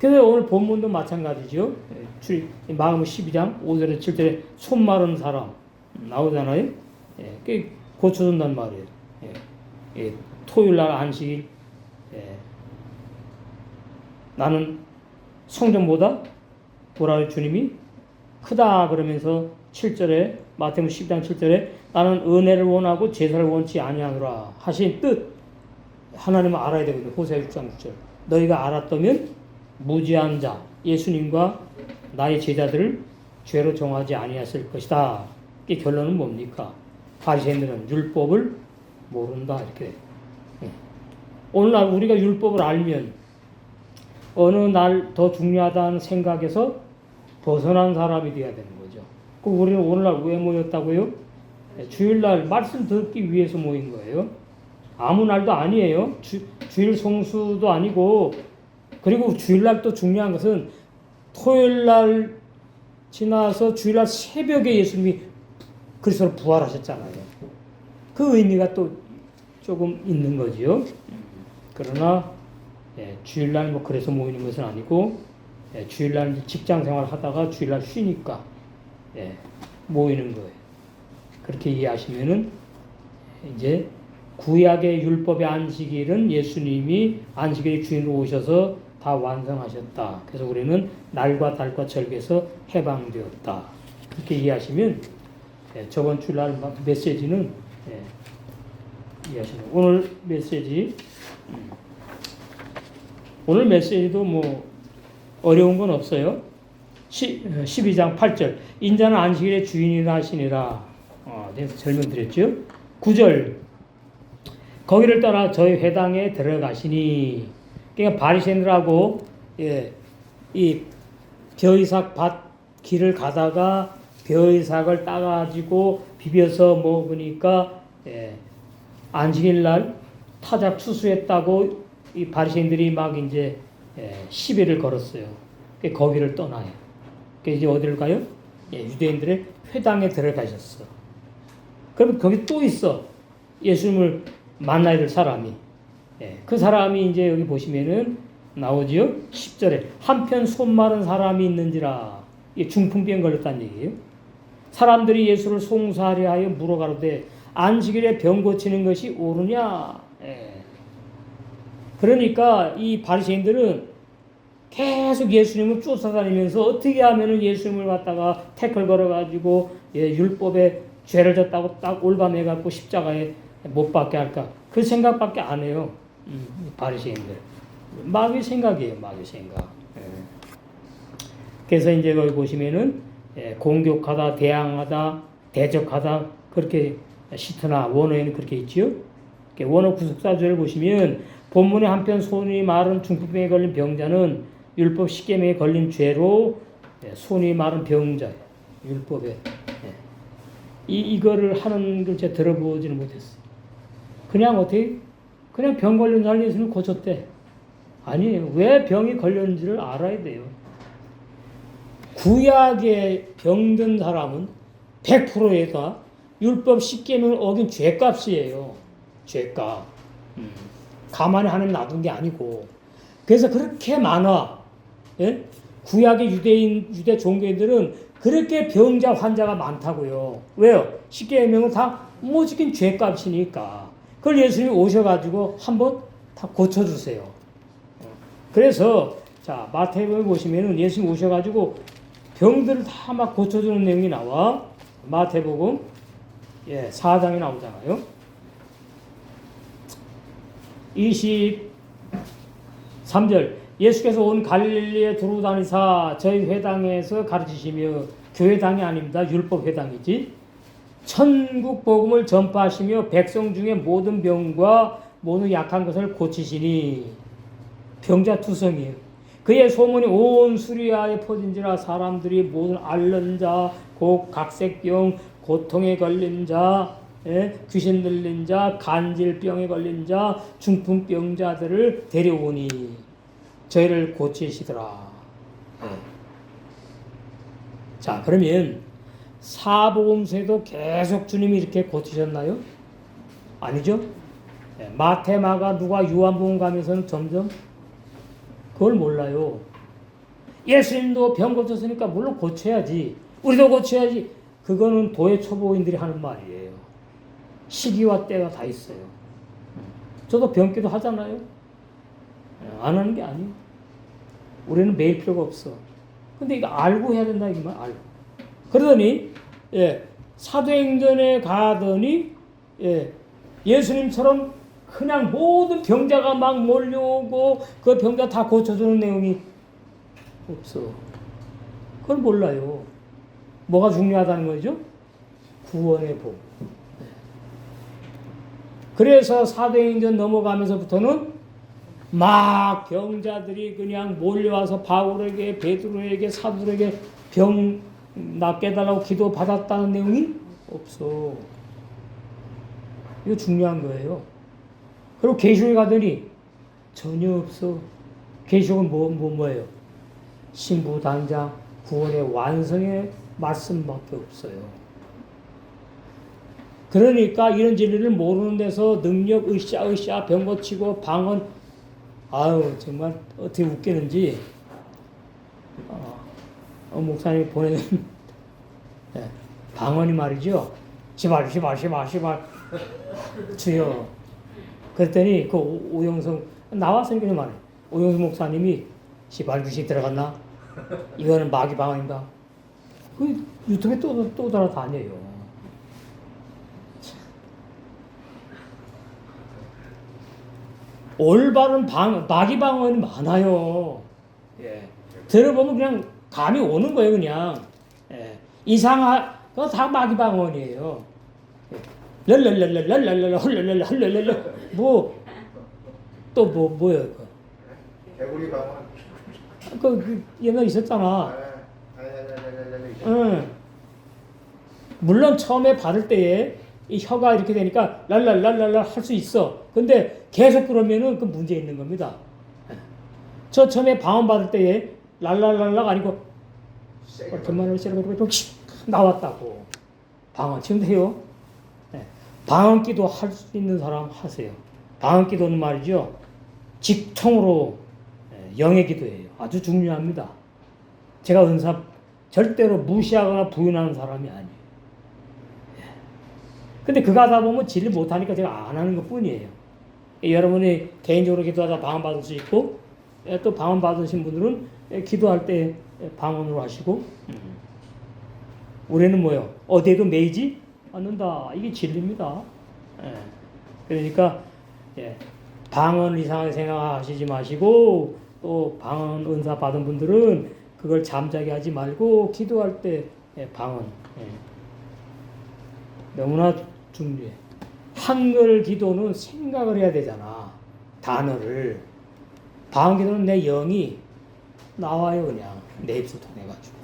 A: 그래서 오늘 본문도 마찬가지죠. 마가복음 12장 5절에 7절에 손 마른 사람 나오잖아요. 그 고쳐준단 말이에요. 토요일 날 안식일 나는 성전보다 뭐라 주님이 크다 그러면서 7절에 마태복음 12장 7절에 나는 은혜를 원하고 제사를 원치 아니하노라 하신 뜻 하나님은 알아야 되거든요. 호세아 6장 6절 너희가 알았다면 무지한 자 예수님과 나의 제자들을 죄로 정하지 아니했을 것이다. 이 결론은 뭡니까? 바리새인들은 율법을 모른다 이렇게. 오늘날 우리가 율법을 알면 어느 날 더 중요하다는 생각에서 벗어난 사람이 되어야 되는 거죠. 그 우리는 오늘날 왜 모였다고요? 주일날 말씀 듣기 위해서 모인 거예요. 아무 날도 아니에요. 주일 성수도 아니고 그리고 주일날 또 중요한 것은 토요일날 지나서 주일날 새벽에 예수님이 그리스도로 부활하셨잖아요. 그 의미가 또 조금 있는 거지요. 그러나 주일날 뭐 그래서 모이는 것은 아니고 주일날 직장 생활 하다가 주일날 쉬니까 모이는 거예요. 그렇게 이해하시면은 이제 구약의 율법의 안식일은 예수님이 안식일의 주인으로 오셔서 다 완성하셨다. 그래서 우리는 날과 달과 절기에서 해방되었다. 그렇게 이해하시면 저번 주날 메시지는 이해하시면 오늘 메시지도 뭐 어려운 건 없어요. 12장 8절 인자는 안식일의 주인이라 하시니라. 내가 설명드렸죠. 9절 거기를 떠나 저희 회당에 들어가시니 그러니까 바리새인들하고 이 벼이삭 밭 길을 가다가 벼이삭을 따가지고 비벼서 먹으니까 안식일 날 타작 추수했다고 이 바리새인들이 막 이제 시비를 걸었어요. 거기를 떠나요. 이제 어디를 가요? 유대인들의 회당에 들어가셨어. 그럼 거기 또 있어. 예수님을 만나야 될 사람이. 그 사람이 이제 여기 보시면은 나오지요. 10절에 한편 손 마른 사람이 있는지라. 중풍병 걸렸다는 얘기예요. 사람들이 예수를 송사하려 하여 물어가로되 안식일에 병 고치는 것이 옳으냐. 그러니까 이 바리새인들은 계속 예수님을 쫓아다니면서 어떻게 하면은 예수님을 갖다가 태클 걸어가지고 율법에 죄를 졌다고 딱 올밤해갖고 십자가에 못 박게 할까 그 생각밖에 안 해요. 바리새인들 마귀 생각이에요. 마귀 생각. 그래서 이제 거기 보시면은 공격하다, 대항하다, 대적하다 그렇게 시트나 원어에는 그렇게 있지요. 원어 구속사절을 보시면 본문에 한편 손이 마른 중풍병에 걸린 병자는 율법 십계명에 걸린 죄로 손이 마른 병자예요. 율법에 이거를 하는 걸 제가 들어보지는 못했어요. 그냥 어떻게 그냥 병 걸린 사람 예수님 고쳤대. 아니에요. 왜 병이 걸렸는지를 알아야 돼요. 구약에 병든 사람은 100%가 율법 십계명을 어긴 죄값이에요. 죄값. 가만히 하나님 놔둔 게 아니고. 그래서 그렇게 많아. 구약의 유대 종교인들은 그렇게 병자 환자가 많다고요. 왜요? 십계명은 다 못 지킨 죄값이니까. 그걸 예수님이 오셔가지고 한번 다 고쳐주세요. 그래서 자 마태복음 보시면은 예수님 오셔가지고 병들을 다 막 고쳐주는 내용이 나와. 마태복음 4장에 나오잖아요. 23절 예수께서 온 갈릴리에 두루 다니사 저희 회당에서 가르치시며 교회당이 아닙니다. 율법 회당이지. 천국 복음을 전파하시며 백성 중에 모든 병과 모든 약한 것을 고치시니 병자 투성이에요. 그의 소문이 온 수리아에 퍼진지라 사람들이 모든 앓는 자, 곧 각색병, 고통에 걸린 자, 귀신 들린 자, 간질병에 걸린 자, 중풍병자들을 데려오니 저희를 고치시더라. 자, 그러면 사복음서에도 계속 주님이 이렇게 고치셨나요? 아니죠? 마태, 마가, 누가, 요한복음 가면서는 점점 그걸 몰라요. 예수님도 병 고쳤으니까 물론 고쳐야지. 우리도 고쳐야지. 그거는 도의 초보인들이 하는 말이에요. 시기와 때가 다 있어요. 저도 병기도 하잖아요. 안 하는 게 아니에요. 우리는 매일 필요가 없어. 근데 이거 알고 해야 된다 이말 알고. 그러더니 사도행전에 가더니 예수님처럼 그냥 모든 병자가 막 몰려오고 그 병자 다 고쳐주는 내용이 없어. 그걸 몰라요. 뭐가 중요하다는 거죠? 구원의 복. 그래서 사도행전 넘어가면서부터는 막 병자들이 그냥 몰려와서 바울에게, 베드로에게, 사도들에게 병 낫게 해달라고 기도 받았다는 내용이 없어. 이거 중요한 거예요. 그리고 계시록에 가더니 전혀 없어. 계시록은 뭐예요? 신부 단장 구원의 완성의 말씀밖에 없어요. 그러니까 이런 진리를 모르는 데서 능력 으쌰으쌰 병 고치고 방언 아유 정말 어떻게 웃기는지 목사님이 보내는 방언이 말이죠. 시발 주여. 그랬더니 그 오영성 나와서 이렇게 말해. 오영성 목사님이 시발 귀신 들어갔나? 이거는 마귀 방언인가? 그 유튜브에 또 돌아다녀요. 올바른 마귀 방언이 많아요. 들어보면 그냥 감이 오는 거예요, 그냥. 그거 다 마귀 방언이에요. 랄랄랄랄랄랄랄랄 헐랄랄랄 뭐예요, 그거?
B: 개구리 방언.
A: 그 옛날에 있었잖아. 응. 물론 처음에 받을 때에 이 혀가 이렇게 되니까 랄랄랄랄랄 할 수 있어. 근데 계속 그러면은 그 문제 있는 겁니다. 저 처음에 방언 받을 때에 랄랄랄랄 아니고 얼마나 나왔다고. 방언 지금도 해요. 방언 기도 할 수 있는 사람 하세요. 방언 기도는 말이죠. 직통으로 영의 기도예요. 아주 중요합니다. 제가 은사 절대로 무시하거나 부인하는 사람이 아니에요. 근데 그거 하다 보면 진리 못하니까 제가 안 하는 것 뿐이에요. 여러분이 개인적으로 기도하다 방언 받을 수 있고 또 방언 받으신 분들은 기도할 때 방언으로 하시고 우리는 뭐요? 어디에도 매이지 않는다. 이게 진리입니다. 그러니까 방언 이상하게 생각하시지 마시고 또 방언 은사 받은 분들은 그걸 잠자게 하지 말고 기도할 때 방언 너무나 중요해. 한글 기도는 생각을 해야 되잖아. 단어를. 방언 기도는 내 영이 나와요. 그냥 내 입술 통해가지고.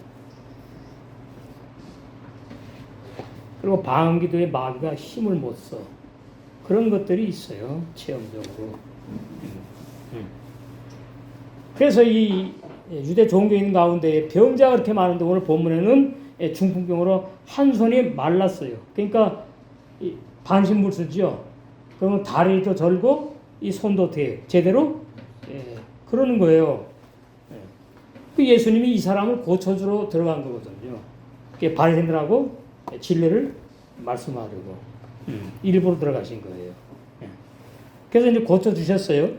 A: 그리고 방언 기도에 마귀가 힘을 못 써. 그런 것들이 있어요. 체험적으로. 그래서 이 유대 종교인 가운데 병자가 그렇게 많은데 오늘 본문에는 중풍병으로 한 손이 말랐어요. 그러니까 반신불 쓰죠. 그러면 다리도 절고 이 손도 돼요. 제대로 그러는 거예요. 그 예수님이 이 사람을 고쳐주러 들어간 거거든요. 바리새인들하고 진리를 말씀하려고 일부러 들어가신 거예요. 그래서 이제 고쳐주셨어요.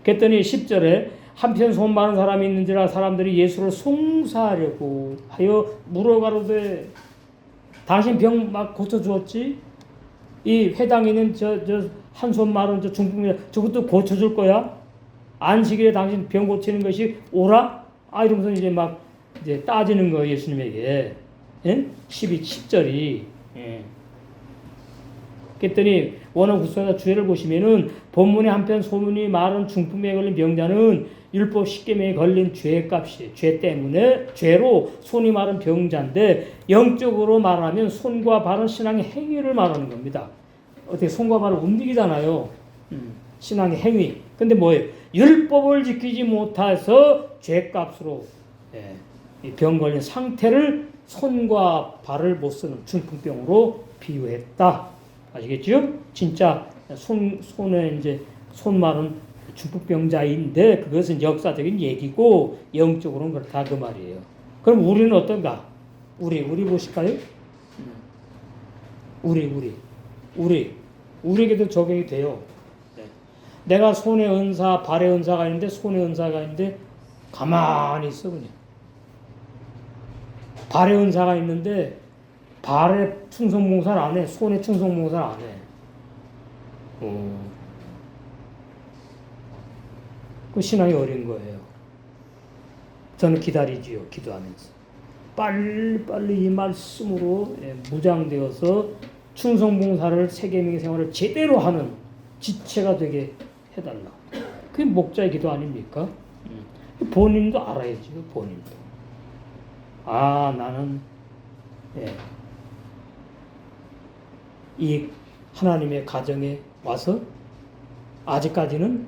A: 그랬더니 10절에 한편 손 많은 사람이 있는지라 사람들이 예수를 송사하려고 하여 물어가로되 당신 병 막 고쳐주었지? 이 회당에 있는 저 한 손 마른 저 중풍자 저것도 고쳐줄 거야? 안식일에 당신 병 고치는 것이 오라? 이러면서 이제 막 이제 따지는 거예요, 예수님에게. 10절이. 그랬더니 원어 구성사 주제를 보시면은 본문에 한편 소문이 마른 중풍에 걸린 병자는 율법 10계명에 걸린 죄값이 죄 때문에 죄로 손이 마른 병자인데 영적으로 말하면 손과 발은 신앙의 행위를 말하는 겁니다. 어떻게 손과 발을 움직이잖아요. 신앙의 행위. 근데 뭐예요? 율법을 지키지 못해서 죄값으로 병 걸린 상태를 손과 발을 못 쓰는 중풍병으로 비유했다. 아시겠죠? 진짜 손에 이제 손 마른 중풍병자인데 그것은 역사적인 얘기고 영적으로는 그렇다 그 말이에요. 그럼 우리는 어떤가? 우리 보실까요? 우리에게도 적용이 돼요. 네. 내가 손의 은사, 발의 은사가 있는데 손의 은사가 있는데 가만히 있어 그냥. 발의 은사가 있는데 발에 충성봉사를 안 해. 손에 충성봉사를 안 해. 그 신앙이 어린 거예요. 저는 기다리지요. 기도하면서. 빨리 이 말씀으로 무장되어서 충성봉사를 세계명의 생활을 제대로 하는 지체가 되게 해달라. 그게 목자의 기도 아닙니까? 본인도 알아야죠. 본인도. 나는 이 하나님의 가정에 와서 아직까지는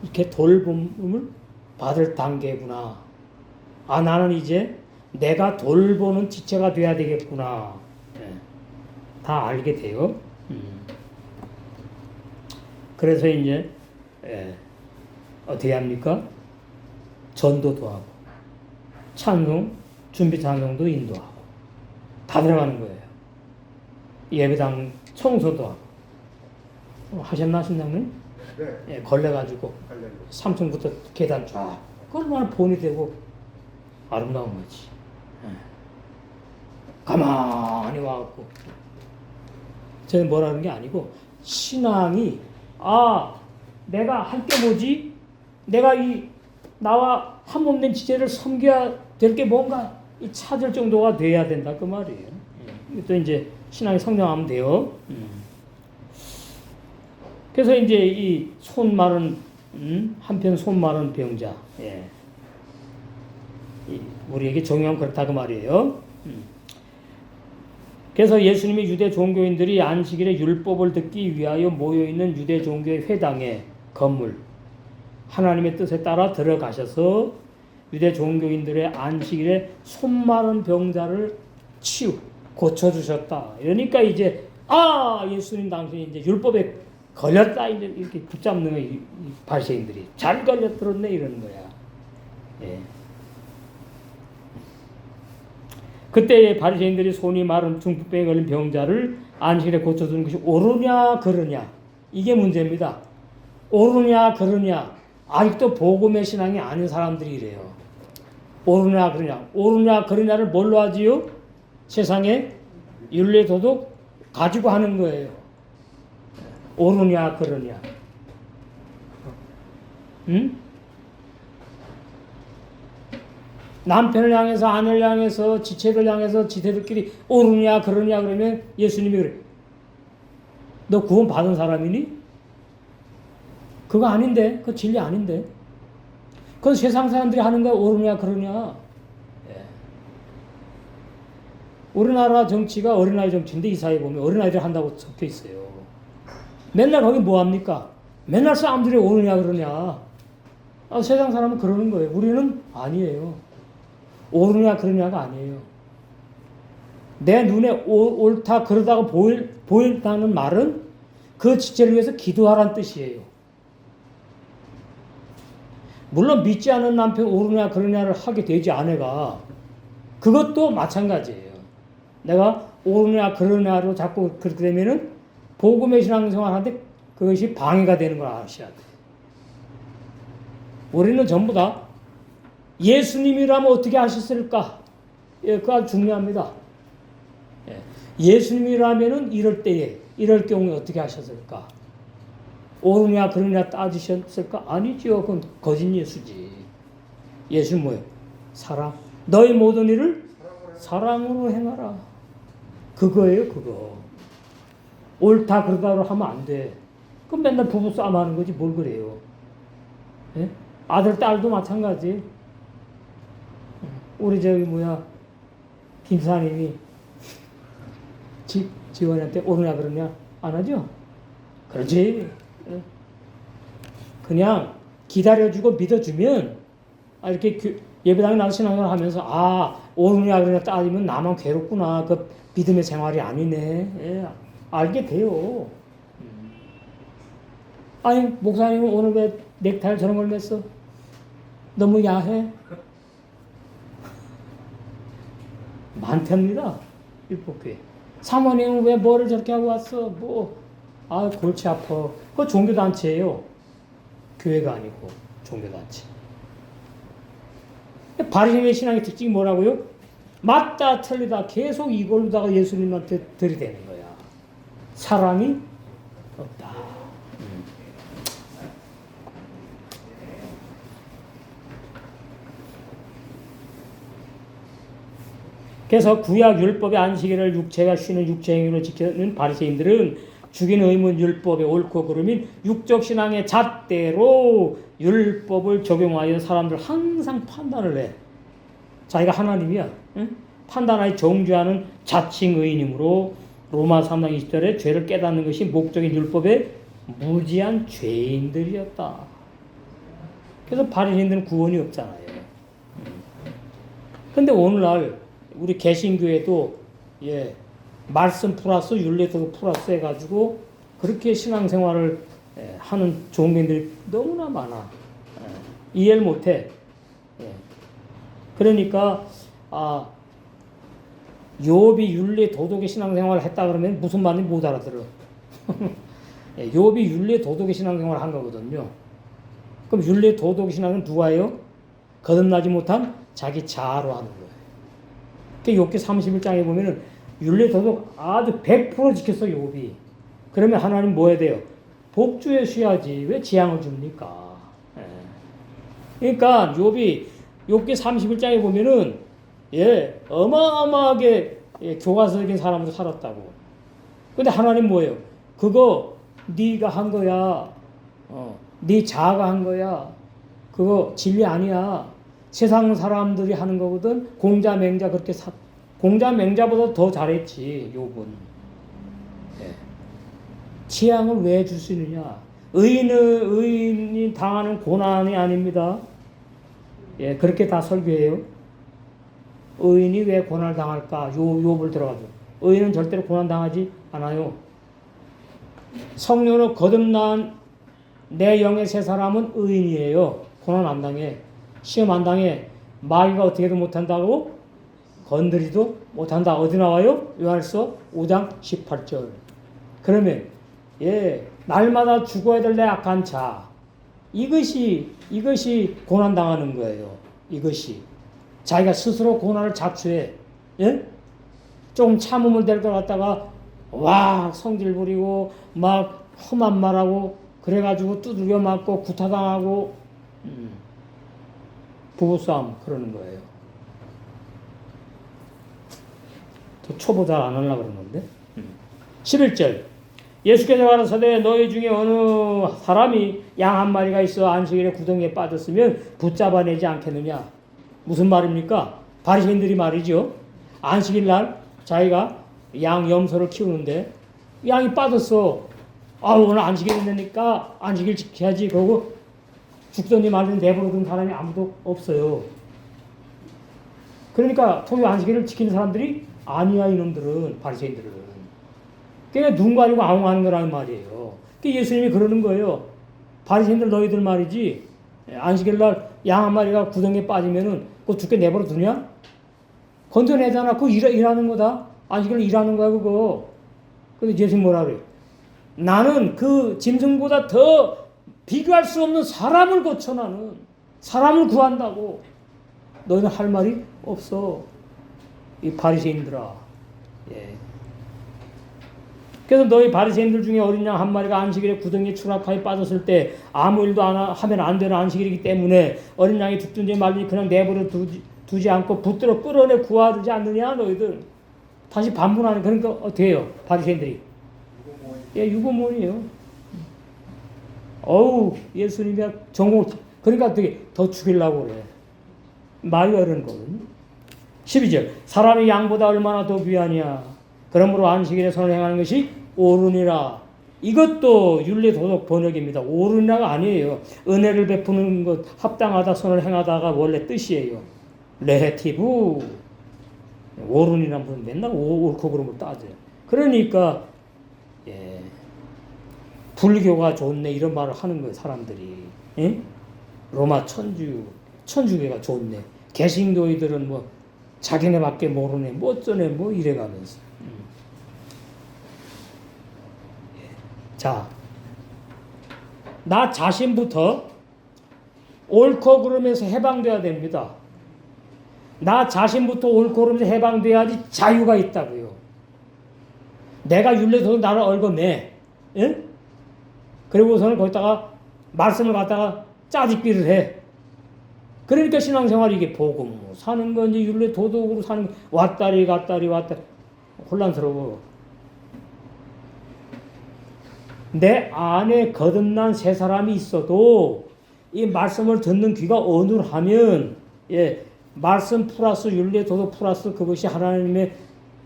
A: 이렇게 돌봄을 받을 단계구나. 나는 이제 내가 돌보는 지체가 돼야 되겠구나. 다 알게 돼요. 그래서 이제 어떻게 합니까? 전도도 하고 찬송, 준비 찬송도 인도하고 다 들어가는 거예요. 예배당 청소도 하고. 하셨나 신장님?
B: 네.
A: 걸려가지고
B: 할렐루야.
A: 3층부터 계단 쫙. 그 얼마나 본이 되고 아름다운 거지. 가만히 와갖고 저는 뭐라는 게 아니고 신앙이 내가 할 게 뭐지? 내가 나와 한 몸 된 지체를 섬겨야 될 게 뭔가 찾을 정도가 돼야 된다 그 말이에요. 또 이제 신앙이 성장하면 돼요. 그래서 이제 이 손 마른 한편 손 마른 병자, 우리에게 적용하면 그렇다 그 말이에요. 그래서 예수님이 유대 종교인들이 안식일에 율법을 듣기 위하여 모여 있는 유대 종교의 회당의 건물, 하나님의 뜻에 따라 들어가셔서 유대 종교인들의 안식일에 손 마른 병자를 고쳐주셨다. 이러니까 이제 예수님 당신이 이제 율법에 걸렸다 이제 이렇게 붙잡는 거야. 이 바리새인들이 잘 걸려들었네 이러는 거야. 그때 바리새인들이 손이 마른 중풍병에 걸린 병자를 안식일에 고쳐주는 것이 옳으냐 그르냐 이게 문제입니다. 옳으냐 그르냐 아직도 복음의 신앙이 아닌 사람들이 이래요. 옳으냐 그르냐를 뭘로 하지요? 세상에 윤리 도덕 가지고 하는 거예요. 옳으냐 그르냐. 남편을 향해서 아내를 향해서 지체들 향해서 지체들끼리 옳으냐 그러냐 그러면 예수님이 그래. 너 구원 받은 사람이니? 그거 아닌데. 그거 진리 아닌데. 그건 세상 사람들이 하는 거야. 옳으냐 그러냐. 우리나라 정치가 어린아이 정치인데 이사회 보면 어린아이들 한다고 적혀 있어요. 맨날 거기 뭐합니까? 맨날 사람들이 옳으냐 그러냐. 세상 사람은 그러는 거예요. 우리는 아니에요. 옳으냐 그러냐가 아니에요. 내 눈에 옳다 그러다가 보인다는 말은 그 지체를 위해서 기도하라는 뜻이에요. 물론 믿지 않은 남편 옳으냐 그러냐를 하게 되지 아내가 그것도 마찬가지예요. 내가 옳으냐 그러냐로 자꾸 그렇게 되면은 복음의 신앙생활하는데 그것이 방해가 되는 걸 아셔야 돼요. 우리는 전부 다 예수님이라면 어떻게 하셨을까? 그거 아주 중요합니다. 예수님이라면은 이럴 경우에 어떻게 하셨을까? 옳으냐 그러냐 따지셨을까? 아니죠. 그건 거짓 예수지. 예수는 뭐예요? 사랑. 너희 모든 일을 사랑으로 행하라. 그거예요, 그거. 옳다 그러다로 하면 안 돼. 그럼 맨날 부부싸움 하는 거지 뭘 그래요. 아들, 딸도 마찬가지. 우리 김사님이 지원한테 옳으냐 그러냐 안 하죠? 그렇지. 그냥 기다려주고 믿어주면 이렇게 예배당에 나가서 신앙생활 하면서 옳으냐 그러냐 따지면 나만 괴롭구나. 그 믿음의 생활이 아니네. 알게 돼요. 아니 목사님은 오늘 왜 넥타이를 저런 걸 맸어? 너무 야해? 많답니다. 율법교회. 사모님은 왜 뭐를 저렇게 하고 왔어? 골치 아파. 그거 종교단체예요. 교회가 아니고 종교단체. 바리새인의 신앙의 특징이 뭐라고요? 맞다 틀리다 계속 이걸로다가 예수님한테 들이대는 거야. 사랑이 없다. 그래서 구약 율법의 안식일을 육체가 쉬는 육체행위로 지키는 바리새인들은 죽인 의문 율법의 옳고 그름인 육적 신앙의 잣대로 율법을 적용하여 사람들 항상 판단을 해. 자기가 하나님이야. 응? 판단하여 정죄하는 자칭 의인이므로 로마 3장 20절에 죄를 깨닫는 것이 목적인 율법의 무지한 죄인들이었다. 그래서 바리새인들은 구원이 없잖아요. 근데 오늘날 우리 개신교회도 말씀 플러스 윤리도덕 플러스 해가지고 그렇게 신앙생활을 하는 종교인들이 너무나 많아. 이해를 못해. 그러니까 욥이 윤리 도덕의 신앙생활을 했다 그러면 무슨 말인지 못 알아들어. 욥이 윤리 도덕의 신앙생활을 한 거거든요. 그럼 윤리 도덕의 신앙은 누가 해요? 거듭나지 못한 자기 자아로 하는 거예요. 욥기 31장에 보면은 윤리 도덕 아주 100% 지켰어 욥이. 그러면 하나님 뭐 해야 돼요? 복주에 쉬어야지 왜 재앙을 줍니까? 그러니까 욥이 욥기 31장에 보면은 어마어마하게 교과서적인 사람으로 살았다고. 근데 하나님 뭐예요? 그거 네가 한 거야. 네 자아가 한 거야. 그거 진리 아니야. 세상 사람들이 하는 거거든. 공자 맹자 그렇게 공자 맹자보다 더 잘했지 욥은. 재앙을 왜 줄 수 있느냐? 의인이 당하는 고난이 아닙니다. 그렇게 다 설교해요. 의인이 왜 고난을 당할까? 욥을 들어가죠. 의인은 절대로 고난 당하지 않아요. 성령으로 거듭난 내 영의 새 사람은 의인이에요. 고난 안 당해. 시험 안 당해. 마귀가 어떻게도 못한다고? 건드리도 못한다. 어디 나와요? 요한일서 5장 18절. 그러면 날마다 죽어야 될 내 악한 자. 이것이 고난 당하는 거예요. 이것이 자기가 스스로 고난을 자초해. 조금 참음을 될 것 같다가 성질 부리고 막 험한 말하고 그래가지고 두들겨 맞고 구타당하고 부부싸움 그러는 거예요. 더 초보 잘 안 하려고 그러는데. 11절 예수께서 가라사대 너희 중에 어느 사람이 양 한 마리가 있어 안식일에 구덩이에 빠졌으면 붙잡아내지 않겠느냐. 무슨 말입니까? 바리새인들이 말이죠. 안식일 날 자기가 양 염소를 키우는데 양이 빠졌어. 오늘 안식일이 되니까 안식일 지켜야지. 그러고 죽더니 말든 내버려둔 사람이 아무도 없어요. 그러니까 토요 안식일을 지키는 사람들이 아니야. 이놈들은 바리새인들은. 그러니까 눈 가리고 아웅하는 거라는 말이에요. 그러니까 예수님이 그러는 거예요. 바리새인들 너희들 말이지 안식일 날 양 한 마리가 구덩이에 빠지면은 그거 죽게 내버려 두냐? 건져내잖아. 그거 일하는 거다. 안식일 일하는 거야 그거. 근데 예수님 뭐라 그래요? 나는 그 짐승보다 더 비교할 수 없는 사람을 고쳐. 나는 사람을 구한다고. 너희는 할 말이 없어. 이 바리새인들아. 그래서 너희 바리새인들 중에 어린 양 한 마리가 안식일에 구덩이에 추락하여 빠졌을 때 아무 일도 하면 안 되는 안식일이기 때문에 어린 양이 죽든지 말든지 그냥 내버려 두지 않고 붙들어 끌어내 구하지 않느냐 너희들. 다시 반문하는. 그러니까 어떻게 해요? 바리새인들이. 유고문이에요. 예수님이 정복. 그러니까 어떻게 더 죽이려고 그래. 말이 어려운 거거든요. 12절 사람이 양보다 얼마나 더 귀하냐. 그러므로 안식일에 선을 행하는 것이 옳으니라. 이것도 윤리도덕 번역입니다. 옳으니라가 아니에요. 은혜를 베푸는 것 합당하다 선을 행하다가 원래 뜻이에요. 레헤티브. 옳으니라 무슨 맨날 옳고 그런 걸 따져요. 그러니까 불교가 좋네 이런 말을 하는 거예요 사람들이. 예? 로마 천주교가 좋네. 개신교인들은 뭐 자기네밖에 모르네 뭐 어쩌네 뭐 이래가면서. 자, 나 자신부터 옳고 그름에서 해방돼야 됩니다. 나 자신부터 옳고 그름에서 해방돼야지 자유가 있다고요. 내가 윤례도도 나를 얽어내. 예? 그리고서는 거기다가 말씀을 갖다가 짜집기를 해. 그러니까 신앙생활이 이게 복음 사는 건지 윤례 도덕으로 사는 건 왔다리 갔다리 혼란스러워. 내 안에 거듭난 새 사람이 있어도 이 말씀을 듣는 귀가 어눌하면 예, 말씀 플러스 윤례 도덕 플러스 그것이 하나님의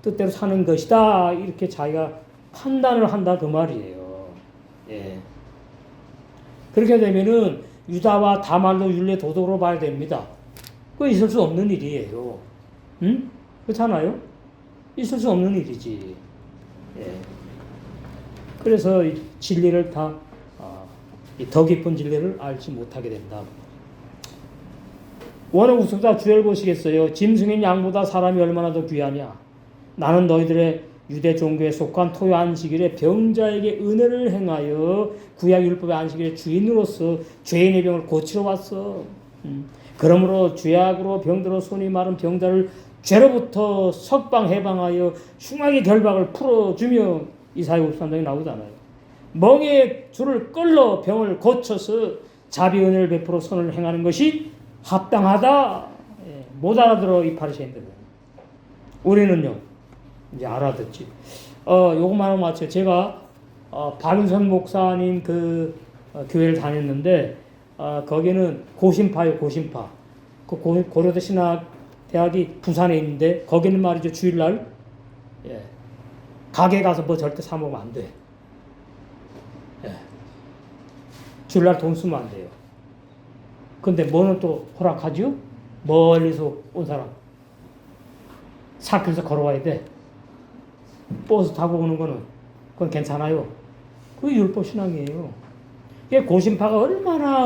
A: 뜻대로 사는 것이다 이렇게 자기가 판단을 한다 그 말이에요. 예. 그렇게 되면은 유다와 다말도 윤례 도덕으로 봐야 됩니다. 그거 있을 수 없는 일이에요. 응? 그렇잖아요? 있을 수 없는 일이지. 예. 그래서 이 진리를 더 깊은 진리를 알지 못하게 된다. 원어국수다 주열 보시겠어요. 짐승인 양보다 사람이 얼마나 더 귀하냐. 나는 너희들의 유대 종교에 속한 토요 안식일에 병자에게 은혜를 행하여 구약 율법의 안식일의 주인으로서 죄인의 병을 고치러 왔어. 그러므로 죄악으로 병들어 손이 마른 병자를 죄로부터 석방 해방하여 흉악의 결박을 풀어주며 이사야 53장에 나오잖아요. 멍에의 줄을 끌러 병을 고쳐서 자비 은혜를 베풀어 선을 행하는 것이 합당하다. 예, 못 알아들어 이 바리새인들은. 우리는요 이제 알아듣지. 요것만 하고 마쳐요. 제가 박윤선 목사님 그 교회를 다녔는데 거기는 고신파예요. 고신파. 그 고려대 신학대학이 부산에 있는데 거기는 말이죠 주일날 예, 가게 가서 뭐 절대 사 먹으면 안 돼. 예. 주일날 돈 쓰면 안 돼요. 근데 뭐는 또 허락하죠? 멀리서 온 사람 사길에서 걸어와야 돼. 버스 타고 오는 거는 그건 괜찮아요. 그게 율법 신앙이에요. 이게 고신파가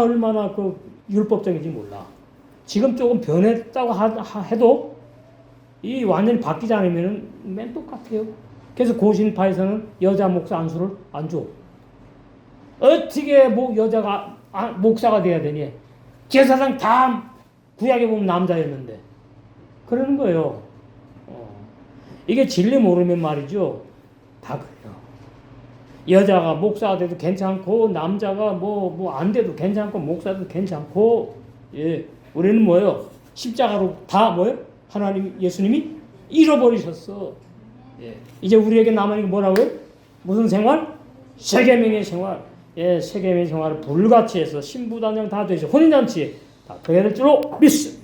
A: 얼마나 그 율법적인지 몰라. 지금 조금 변했다고 해도 이 완전히 바뀌지 않으면 맨 똑같아요. 그래서 고신파에서는 여자 목사 안수를 안 줘. 어떻게 여자가 목사가 돼야 되니? 제사장 다 구약에 보면 남자였는데 그러는 거예요. 이게 진리 모르면 말이죠. 다 그래요. 여자가 목사가 돼도 괜찮고 남자가 뭐 안 돼도 괜찮고 목사도 괜찮고 예, 우리는 뭐예요? 십자가로 다 뭐예요? 하나님 예수님이 잃어버리셨어. 예. 이제 우리에게 남은 게 뭐라고요? 무슨 생활? 세계명의 생활. 예, 세계명의 생활을 불같이 해서 신부단장 다 되죠. 혼인잔치에 다 더해야 될 줄로 믿습니다.